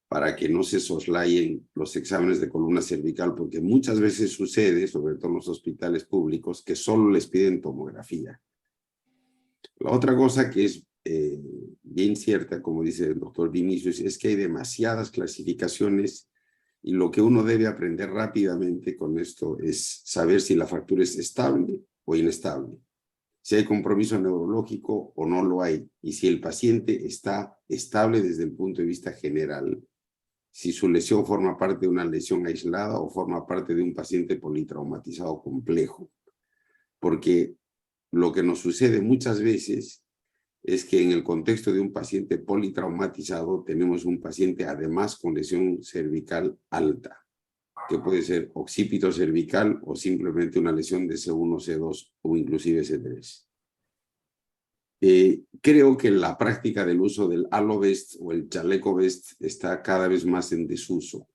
para que no se soslayen los exámenes de columna cervical, porque muchas veces sucede, sobre todo en los hospitales públicos, que solo les piden tomografía. La otra cosa que es bien cierta, como dice el doctor Vinicius, es que hay demasiadas clasificaciones y lo que uno debe aprender rápidamente con esto es saber si la fractura es estable o inestable, si hay compromiso neurológico o no lo hay, y si el paciente está estable desde el punto de vista general, si su lesión forma parte de una lesión aislada o forma parte de un paciente politraumatizado complejo. Porque lo que nos sucede muchas veces es que en el contexto de un paciente politraumatizado tenemos un paciente además con lesión cervical alta, que puede ser occipito cervical o simplemente una lesión de C1, C2 o inclusive C3. Creo que la práctica del uso del halo vest o el chaleco vest está cada vez más en desuso.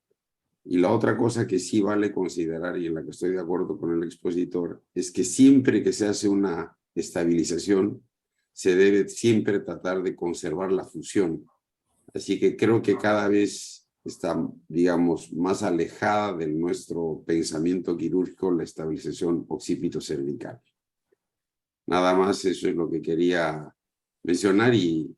Y la otra cosa que sí vale considerar y en la que estoy de acuerdo con el expositor es que siempre que se hace una estabilización se debe siempre tratar de conservar la fusión. Así que creo que cada vez está, digamos, más alejada de nuestro pensamiento quirúrgico la estabilización occipito cervical. Nada más, eso es lo que quería mencionar y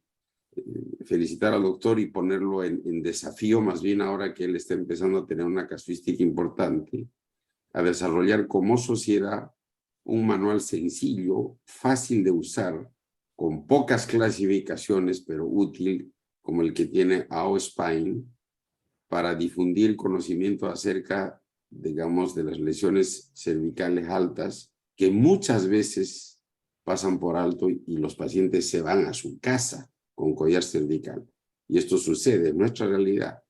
felicitar al doctor y ponerlo en desafío, más bien ahora que él está empezando a tener una casuística importante, a desarrollar como sociedad un manual sencillo, fácil de usar, con pocas clasificaciones, pero útil, como el que tiene AO Spine, para difundir conocimiento acerca, digamos, de las lesiones cervicales altas, que muchas veces pasan por alto y los pacientes se van a su casa con collar cervical. Y esto sucede en nuestra realidad.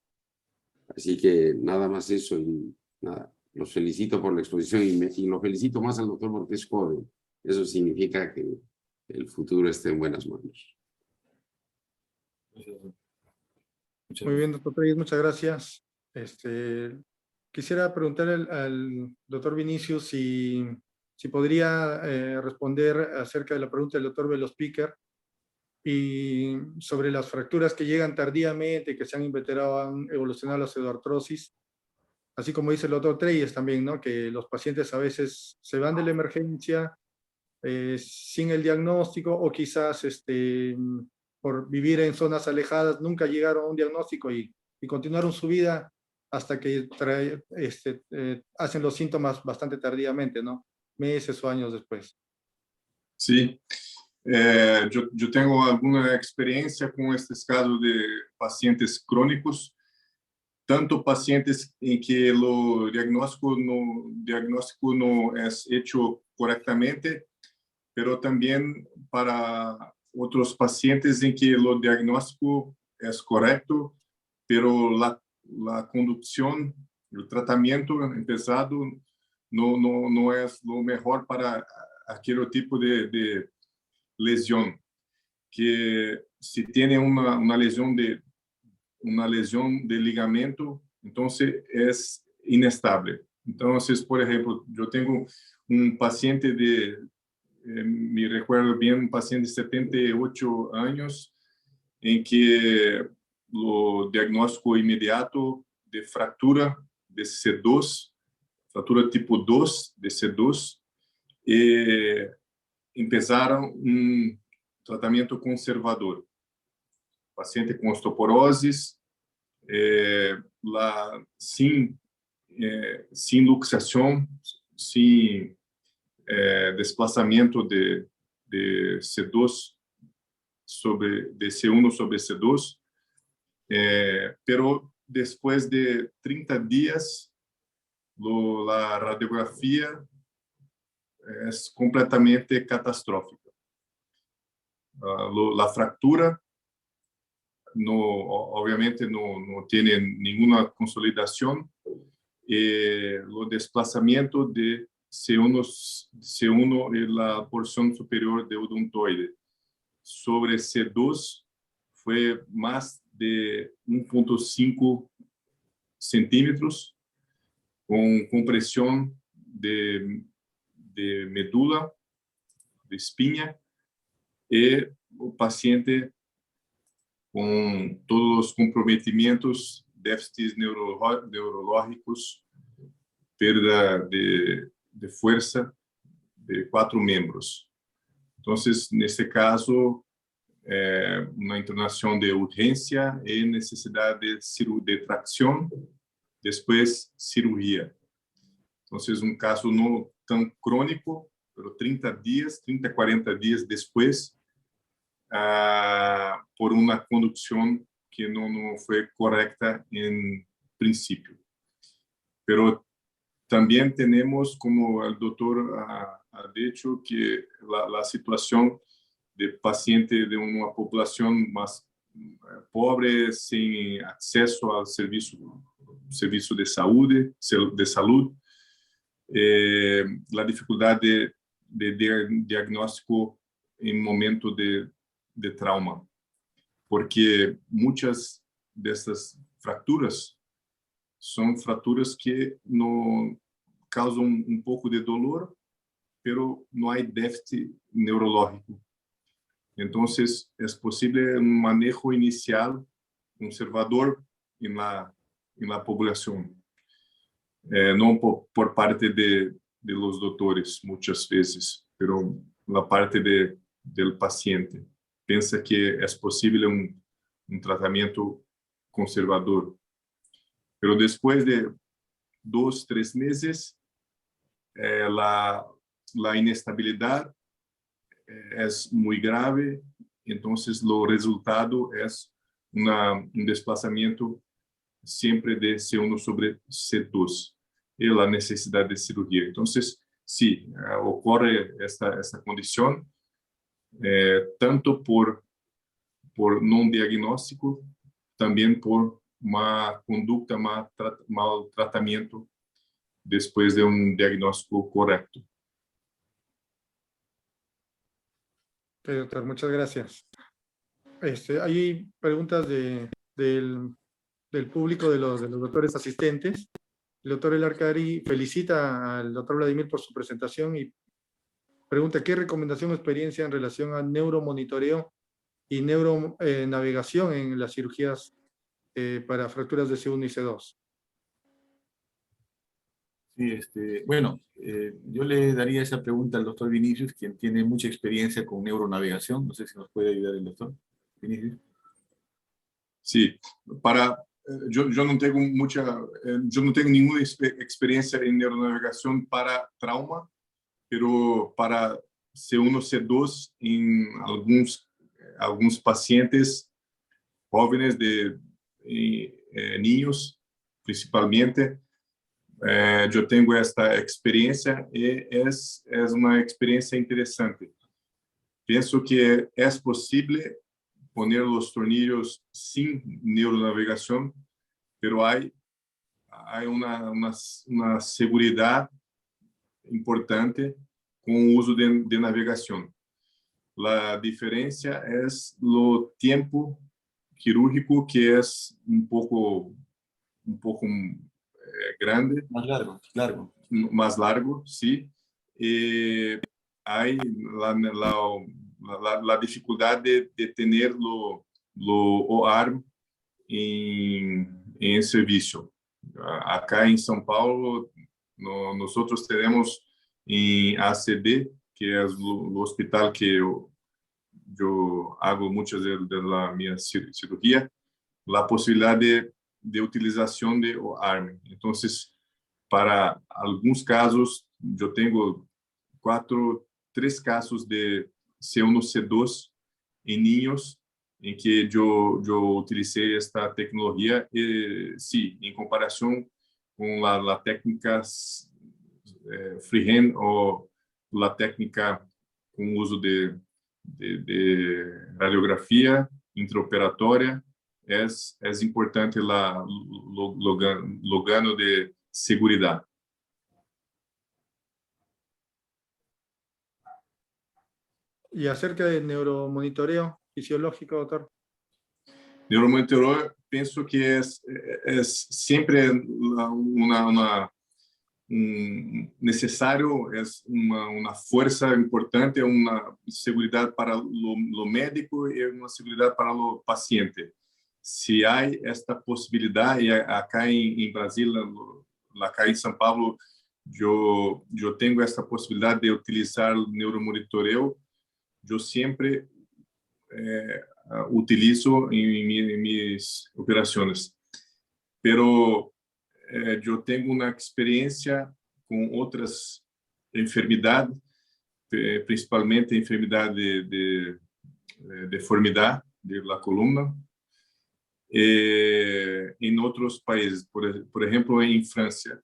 Así que nada más eso y nada. Los felicito por la exposición y lo felicito más al doctor porque es joven. Eso significa que el futuro está en buenas manos. Muy bien, doctor Treyes, muchas gracias. Quisiera preguntarle al doctor Vinicius si podría responder acerca de la pregunta del doctor Velospíker y sobre las fracturas que llegan tardíamente, que se han inveterado, han evolucionado la pseudoartrosis, así como dice el doctor Treyes también, ¿no? Que los pacientes a veces se van de la emergencia sin el diagnóstico o quizás por vivir en zonas alejadas nunca llegaron a un diagnóstico y continuaron su vida hasta que hacen los síntomas bastante tardíamente, ¿no? Meses o años después. Sí, yo tengo alguna experiencia con estos casos de pacientes crónicos, tanto pacientes en que el diagnóstico no es hecho correctamente, pero también para otros pacientes en que el diagnóstico es correcto, pero la conducción, el tratamiento empezado no es lo mejor para aquel tipo de lesión, que si tiene una lesión de ligamento, entonces es inestable. Entonces, por ejemplo, yo tengo un paciente me recuerdo bien, un paciente de 78 años, en que el diagnóstico inmediato de fractura de C2, fractura tipo 2 de C2, empezaram tratamento conservador. Paciente com osteoporose, sem luxação, sem desplazamento de C2 de C1 sobre C2, pero depois de 30 dias, a radiografia é completamente catastrófica. A fractura obviamente não tem nenhuma consolidação e o desplazamento de C1 e a porção superior do odontoide sobre C2 foi mais de 1,5 centímetros, com compressão de medula, de espinha, e o paciente com todos os comprometimentos, déficits neurológicos, perda de força de 4 membros. Então, nesse caso, uma internação de urgência e necessidade de tração, depois cirurgia. Então, caso não tão crônico, por 30, 40 dias depois, por uma condução que não foi correta em princípio. Pero também temos, como o doutor ha dicho, que a situação paciente de una población más pobre, sin acceso al servicio de salud, la dificultad de diagnóstico en momento de trauma, porque muchas de estas fracturas son fracturas que no causan un poco de dolor, pero no hay déficit neurológico. Entonces, es posible un manejo inicial conservador en la población, no por parte de los doctores muchas veces, pero la parte del paciente. Piensa que es posible un tratamiento conservador. Pero después de 2, 3 meses, la inestabilidad es muy grave, entonces lo resultado es un desplazamiento siempre de C1 sobre C2 y la necesidad de cirugía. Entonces, sí, ocurre esta condición, tanto por no diagnóstico, también por una conducta, mal tratamiento después de un diagnóstico correcto. Ok, doctor, muchas gracias. Hay preguntas del público, de los doctores asistentes. El doctor El Arcari felicita al doctor Vladimir por su presentación y pregunta qué recomendación o experiencia en relación a neuromonitoreo y neuronavegación en las cirugías para fracturas de C1 y C2. Sí, bueno, yo le daría esa pregunta al doctor Vinicius, quien tiene mucha experiencia con neuronavegación. No sé si nos puede ayudar el doctor Vinicius. Sí, yo no tengo yo no tengo ninguna experiencia en neuronavegación para trauma, pero para C1, C2 en algunos pacientes jóvenes niños, principalmente. Yo tengo esta experiencia y es una experiencia interesante. Pienso que es posible poner los tornillos sin neuronavegación, pero hay una seguridad importante con el uso de navegación. La diferencia es lo tiempo quirúrgico, que es un poco grande. Más largo, sí. Hay la dificultad de tener lo ARM en servicio. Acá en São Paulo, nosotros tenemos en ACD, que es el hospital que yo hago muchas de la mi cirugía, la posibilidad de utilización de ARM. Entonces, para algunos casos, yo tengo 3 casos de C1, C2 en niños en que yo utilicé esta tecnología. Sí, en comparación con la técnica freehand o la técnica con uso de radiografía intraoperatória, es importante lo gano de seguridad. Y acerca del neuromonitoreo fisiológico, doctor. Neuromonitoreo, pienso que es siempre necesario, es una fuerza importante, una seguridad para lo médico y una seguridad para lo paciente. Si hay esta posibilidad, y acá en Brasil, acá en São Paulo, yo tengo esta posibilidad de utilizar el neuromonitoreo, yo siempre utilizo en mis operaciones. Pero yo tengo una experiencia con otras enfermedades, principalmente enfermedad de deformidad de la columna, en otros países. Por ejemplo, en Francia.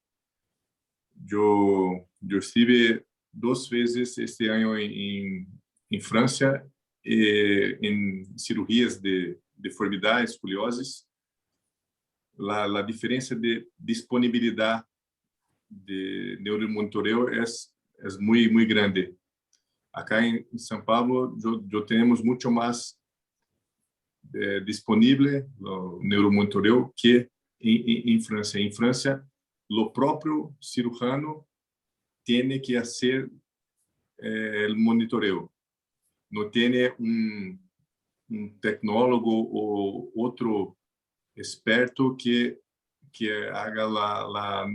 Yo estuve 2 veces este año en Francia en cirugías de deformidad, escoliosis, la diferencia de disponibilidad de neuromonitoreo es muy, muy grande. Acá en São Paulo, yo tenemos mucho más disponible o neuromonitoreo que en Francia. En Francia, lo propio cirujano tiene que hacer el monitoreo. No tiene un tecnólogo o otro experto que haga la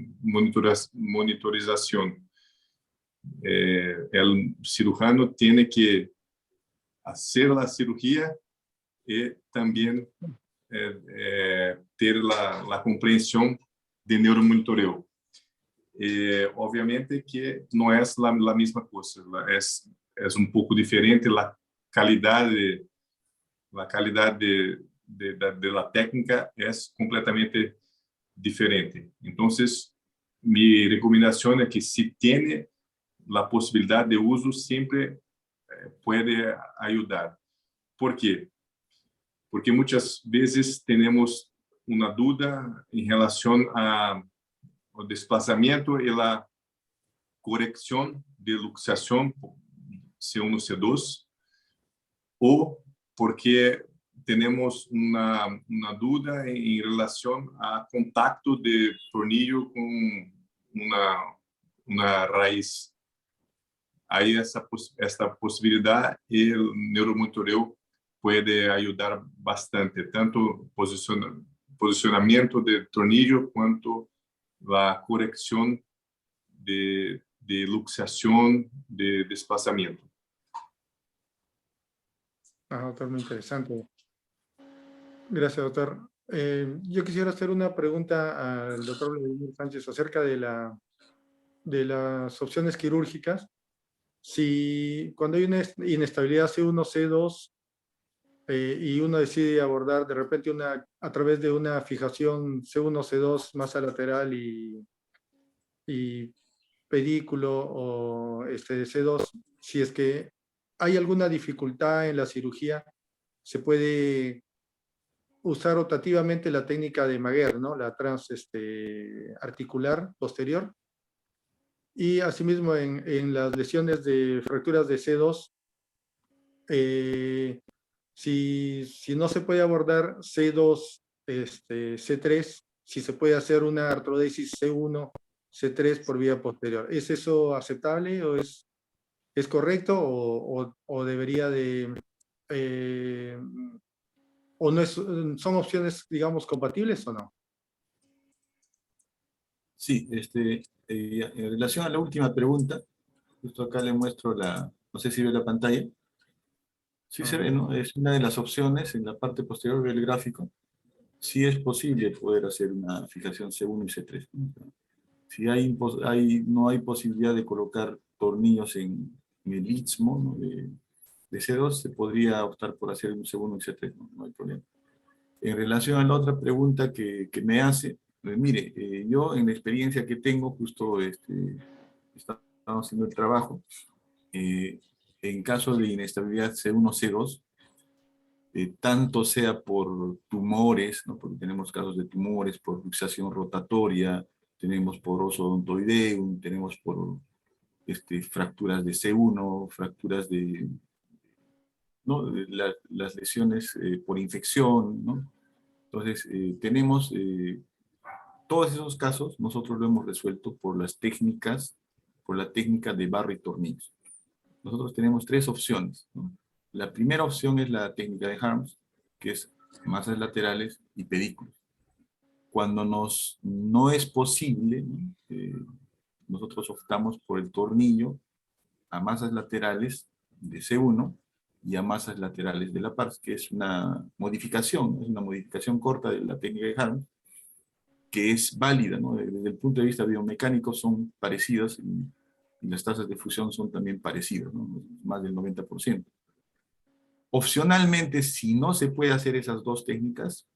monitorización. El cirujano tiene que hacer la cirugía y también ter la comprensión de neuromonitoreo. Obviamente que no es la misma cosa, es un poco diferente la calidad de la técnica es completamente diferente. Entonces, mi recomendación es que si tiene la posibilidad de uso, siempre puede ayudar. ¿Por qué? Porque muchas veces tenemos una duda en relación al desplazamiento y la corrección de luxación C1, C2, o porque tenemos una duda en relación a contacto de tornillo con una raíz. Hay esta posibilidad y el neuromonitoreo puede ayudar bastante, tanto posicionamiento de tornillo cuanto la corrección de luxación, de desplazamiento. Doctor, muy interesante. Gracias, doctor. Yo quisiera hacer una pregunta al doctor Vladimir Sánchez acerca de las opciones quirúrgicas. Si cuando hay una inestabilidad C1, C2, y uno decide abordar de repente a través de una fijación C1, C2, masa lateral y pedículo o C2, si es que hay alguna dificultad en la cirugía, se puede usar rotativamente la técnica de Maguer, ¿no? La articular posterior. Y asimismo en las lesiones de fracturas de C2, si no se puede abordar C2, C3, si se puede hacer una artrodesis C1, C3 por vía posterior. ¿Es eso aceptable o es correcto o debería de... o no son opciones, digamos, compatibles o no? Sí, en relación a la última pregunta, justo acá le muestro no sé si ve la pantalla. Sí se ve, ¿no? Es una de las opciones en la parte posterior del gráfico. Sí es posible poder hacer una fijación C1 y C3. Si no hay posibilidad de colocar tornillos en el istmo, ¿no? de C2, se podría optar por hacer un C1 y C3, no hay problema. En relación a la otra pregunta que me hace, mire, yo en la experiencia que tengo, justo estamos haciendo el trabajo, en caso de inestabilidad C1, C2, tanto sea por tumores, ¿no? Porque tenemos casos de tumores, por luxación rotatoria, tenemos por osodontoideum, tenemos por fracturas de C1, fracturas de, ¿no? Las lesiones por infección, ¿no? Entonces, tenemos todos esos casos, nosotros lo hemos resuelto por la técnica de barra y tornillos. Nosotros tenemos tres opciones, ¿no? La primera opción es la técnica de Harms, que es masas laterales y pedículos. Cuando no es posible, ¿no? Nosotros optamos por el tornillo a masas laterales de C1 y a masas laterales de la PARS, que es una modificación corta de la técnica de Harms, que es válida, ¿no? Desde el punto de vista biomecánico son parecidas y las tasas de fusión son también parecidas, ¿no? Más del 90%. Opcionalmente, si no se puede hacer esas dos técnicas,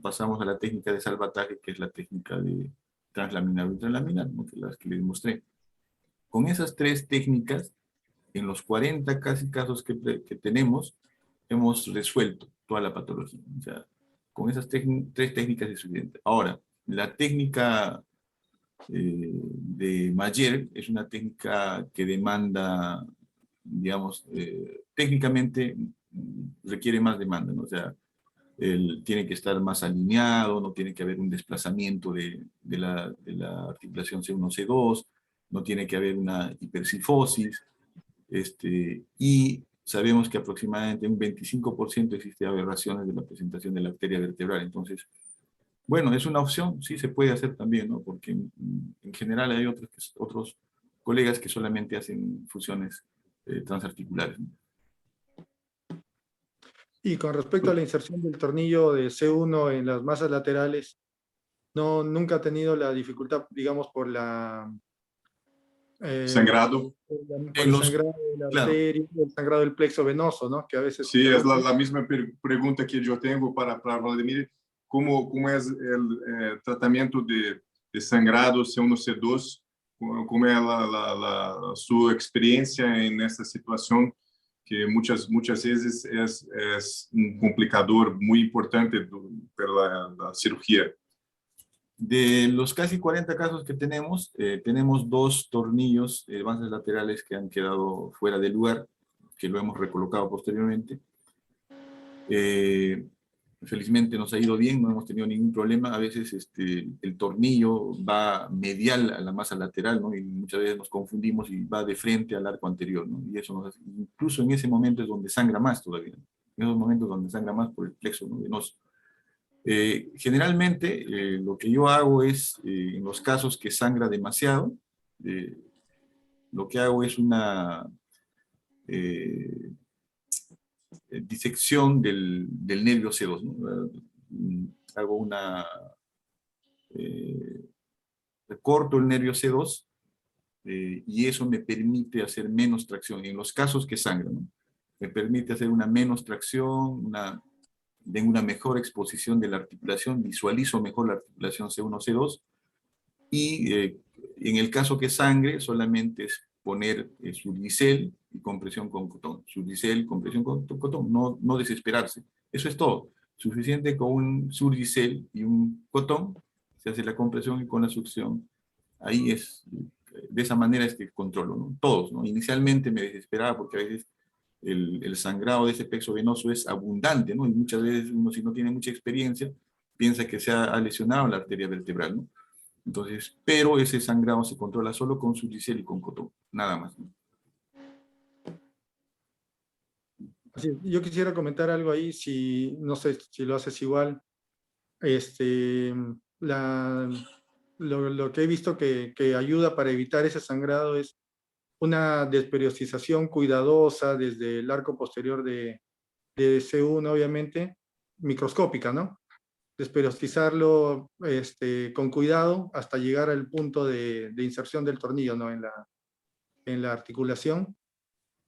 pasamos a la técnica de salvataje, que es la técnica de translaminar o intralaminar, ¿no? Que las que les mostré. Con esas tres técnicas, en los 40 casi casos que tenemos, hemos resuelto toda la patología. O sea, con esas tres técnicas es suficiente. Ahora, la técnica de Mayer es una técnica que demanda, digamos, técnicamente requiere más demanda, ¿no? O sea, tiene que estar más alineado, no tiene que haber un desplazamiento de la articulación C1, C2, no tiene que haber una hipercifosis, y sabemos que aproximadamente un 25% existe aberraciones de la presentación de la arteria vertebral. Entonces, bueno, es una opción, sí se puede hacer también, ¿no? Porque en general hay otros colegas que solamente hacen fusiones transarticulares, ¿no? Y con respecto a la inserción del tornillo de C1 en las masas laterales, nunca ha tenido la dificultad, digamos, por Sangrado. por el sangrado de la claro. arteria, el sangrado del plexo venoso, ¿no? Que a veces... Sí, es la misma pregunta que yo tengo para Vladimir. ¿Cómo es el tratamiento de sangrado C1, C2? ¿Cómo es su experiencia en esta situación? Que muchas veces es un complicador muy importante para la cirugía. De los casi 40 casos que tenemos 2 tornillos de bases laterales que han quedado fuera de lugar, que lo hemos recolocado posteriormente. Felizmente nos ha ido bien, no hemos tenido ningún problema. A veces el tornillo va medial a la masa lateral, ¿no? Y muchas veces nos confundimos y va de frente al arco anterior, ¿no? Y eso incluso en ese momento es donde sangra más todavía, ¿no? En esos momentos donde sangra más por el plexo, ¿no?, venoso. Generalmente lo que yo hago es, en los casos que sangra demasiado, lo que hago es una disección del nervio C2, ¿no? Hago corto el nervio C2 y eso me permite hacer menos tracción. En los casos que sangran, ¿no?, me permite hacer una menos tracción, tengo una mejor exposición de la articulación, visualizo mejor la articulación C1, C2, y en el caso que sangre, solamente es poner Surgicel y compresión con cotón. Surgicel, compresión con cotón, no desesperarse. Eso es todo. Suficiente con un Surgicel y un cotón, se hace la compresión y con la succión. Ahí de esa manera es que controlo, ¿no? Todos, ¿no? Inicialmente me desesperaba porque a veces el sangrado de ese plexo venoso es abundante, ¿no? Y muchas veces uno, si no tiene mucha experiencia, piensa que se ha lesionado la arteria vertebral, ¿no? Entonces, pero ese sangrado se controla solo con Surgicel y con cotón, nada más, ¿no? Así, yo quisiera comentar algo ahí, no sé si lo haces igual. Lo que he visto que ayuda para evitar ese sangrado es una desperiodización cuidadosa desde el arco posterior de C1, obviamente, microscópica, ¿no? Desperiodizarlo con cuidado hasta llegar al punto de inserción del tornillo, ¿no?, en la articulación.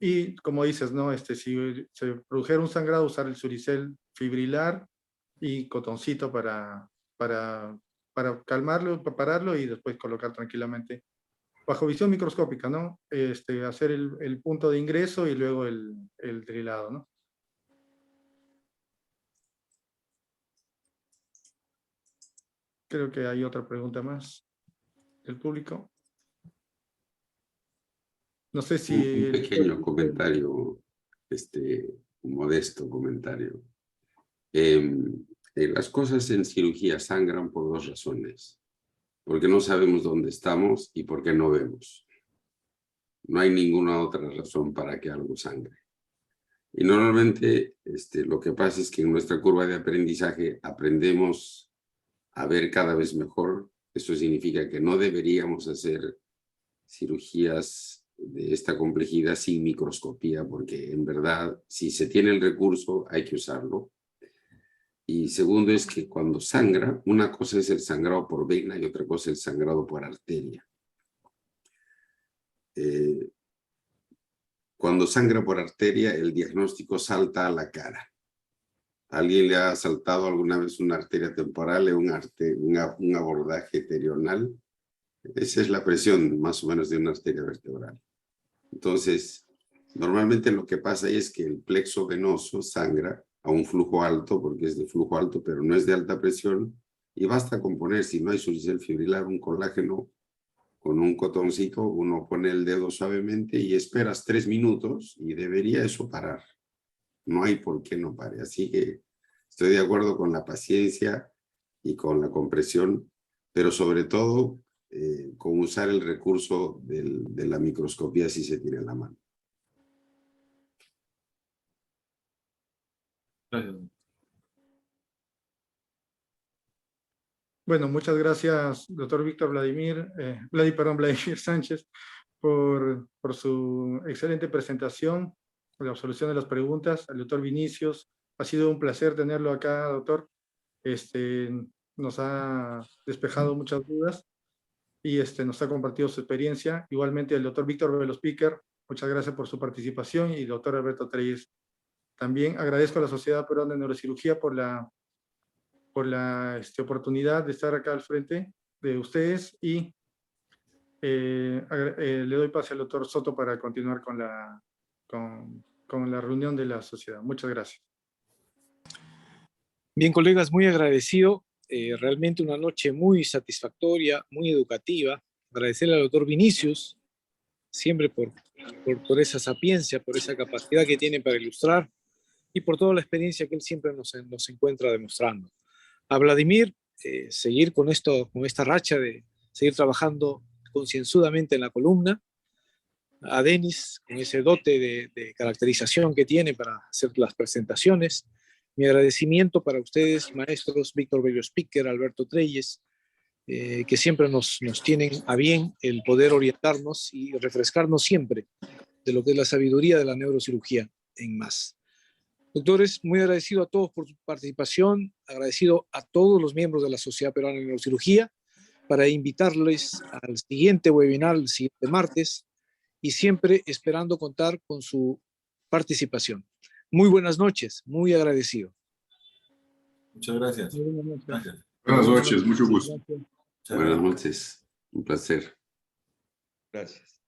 Y como dices, ¿no? Si se produjera un sangrado, usar el Surgicel fibrilar y cotoncito para calmarlo, para pararlo y después colocar tranquilamente bajo visión microscópica, ¿no? Hacer el punto de ingreso y luego el drilado, ¿no? Creo que hay otra pregunta más del público. No sé si... Un pequeño comentario, un modesto comentario. Las cosas en cirugía sangran por 2 razones. Porque no sabemos dónde estamos y porque no vemos. No hay ninguna otra razón para que algo sangre. Y normalmente lo que pasa es que en nuestra curva de aprendizaje aprendemos a ver cada vez mejor. Eso significa que no deberíamos hacer cirugías de esta complejidad sin microscopía, porque en verdad, si se tiene el recurso, hay que usarlo. Y segundo es que cuando sangra, una cosa es el sangrado por vena y otra cosa es el sangrado por arteria. Cuando sangra por arteria, el diagnóstico salta a la cara. ¿A alguien le ha saltado alguna vez una arteria temporal o un abordaje terional? Esa es la presión más o menos de una arteria vertebral. Entonces, Normalmente lo que pasa ahí es que el plexo venoso sangra a un flujo alto, porque es de flujo alto, pero no es de alta presión, y basta con poner, si no hay suficiente fibrilar, un colágeno con un cotoncito, uno pone el dedo suavemente y esperas 3 minutos y debería eso parar. No hay por qué no pare. Así que estoy de acuerdo con la paciencia y con la compresión, pero sobre todo con usar el recurso de la microscopía si se tiene en la mano. Gracias. Bueno, muchas gracias, doctor Víctor Vladimir Sánchez, por su excelente presentación, por la absolución de las preguntas. Al doctor Vinicius, ha sido un placer tenerlo acá, doctor. Nos ha despejado muchas dudas y nos ha compartido su experiencia. Igualmente al doctor Víctor Velospíquer, muchas gracias por su participación, y el doctor Alberto Treyes. También agradezco a la Sociedad Peruana de Neurocirugía por la oportunidad de estar acá al frente de ustedes, y le doy pase al doctor Soto para continuar con la reunión de la sociedad. Muchas gracias. Bien, colegas, muy agradecido. Realmente una noche muy satisfactoria, muy educativa. Agradecerle al doctor Vinicius, siempre por esa sapiencia, por esa capacidad que tiene para ilustrar y por toda la experiencia que él siempre nos encuentra demostrando. A Vladimir, seguir con esta racha de seguir trabajando concienzudamente en la columna. A Denis, con ese dote de caracterización que tiene para hacer las presentaciones. Mi agradecimiento para ustedes, maestros Víctor Velospíquer, Alberto Treyes, que siempre nos tienen a bien el poder orientarnos y refrescarnos siempre de lo que es la sabiduría de la neurocirugía en más. Doctores, muy agradecido a todos por su participación, agradecido a todos los miembros de la Sociedad Peruana de Neurocirugía, para invitarles al siguiente webinar, el siguiente martes, y siempre esperando contar con su participación. Muy buenas noches, muy agradecido. Muchas gracias. Muy buenas noches. Gracias. Buenas noches, mucho gusto. Gracias. Muchas Buenas gracias. noches. Un placer. Gracias.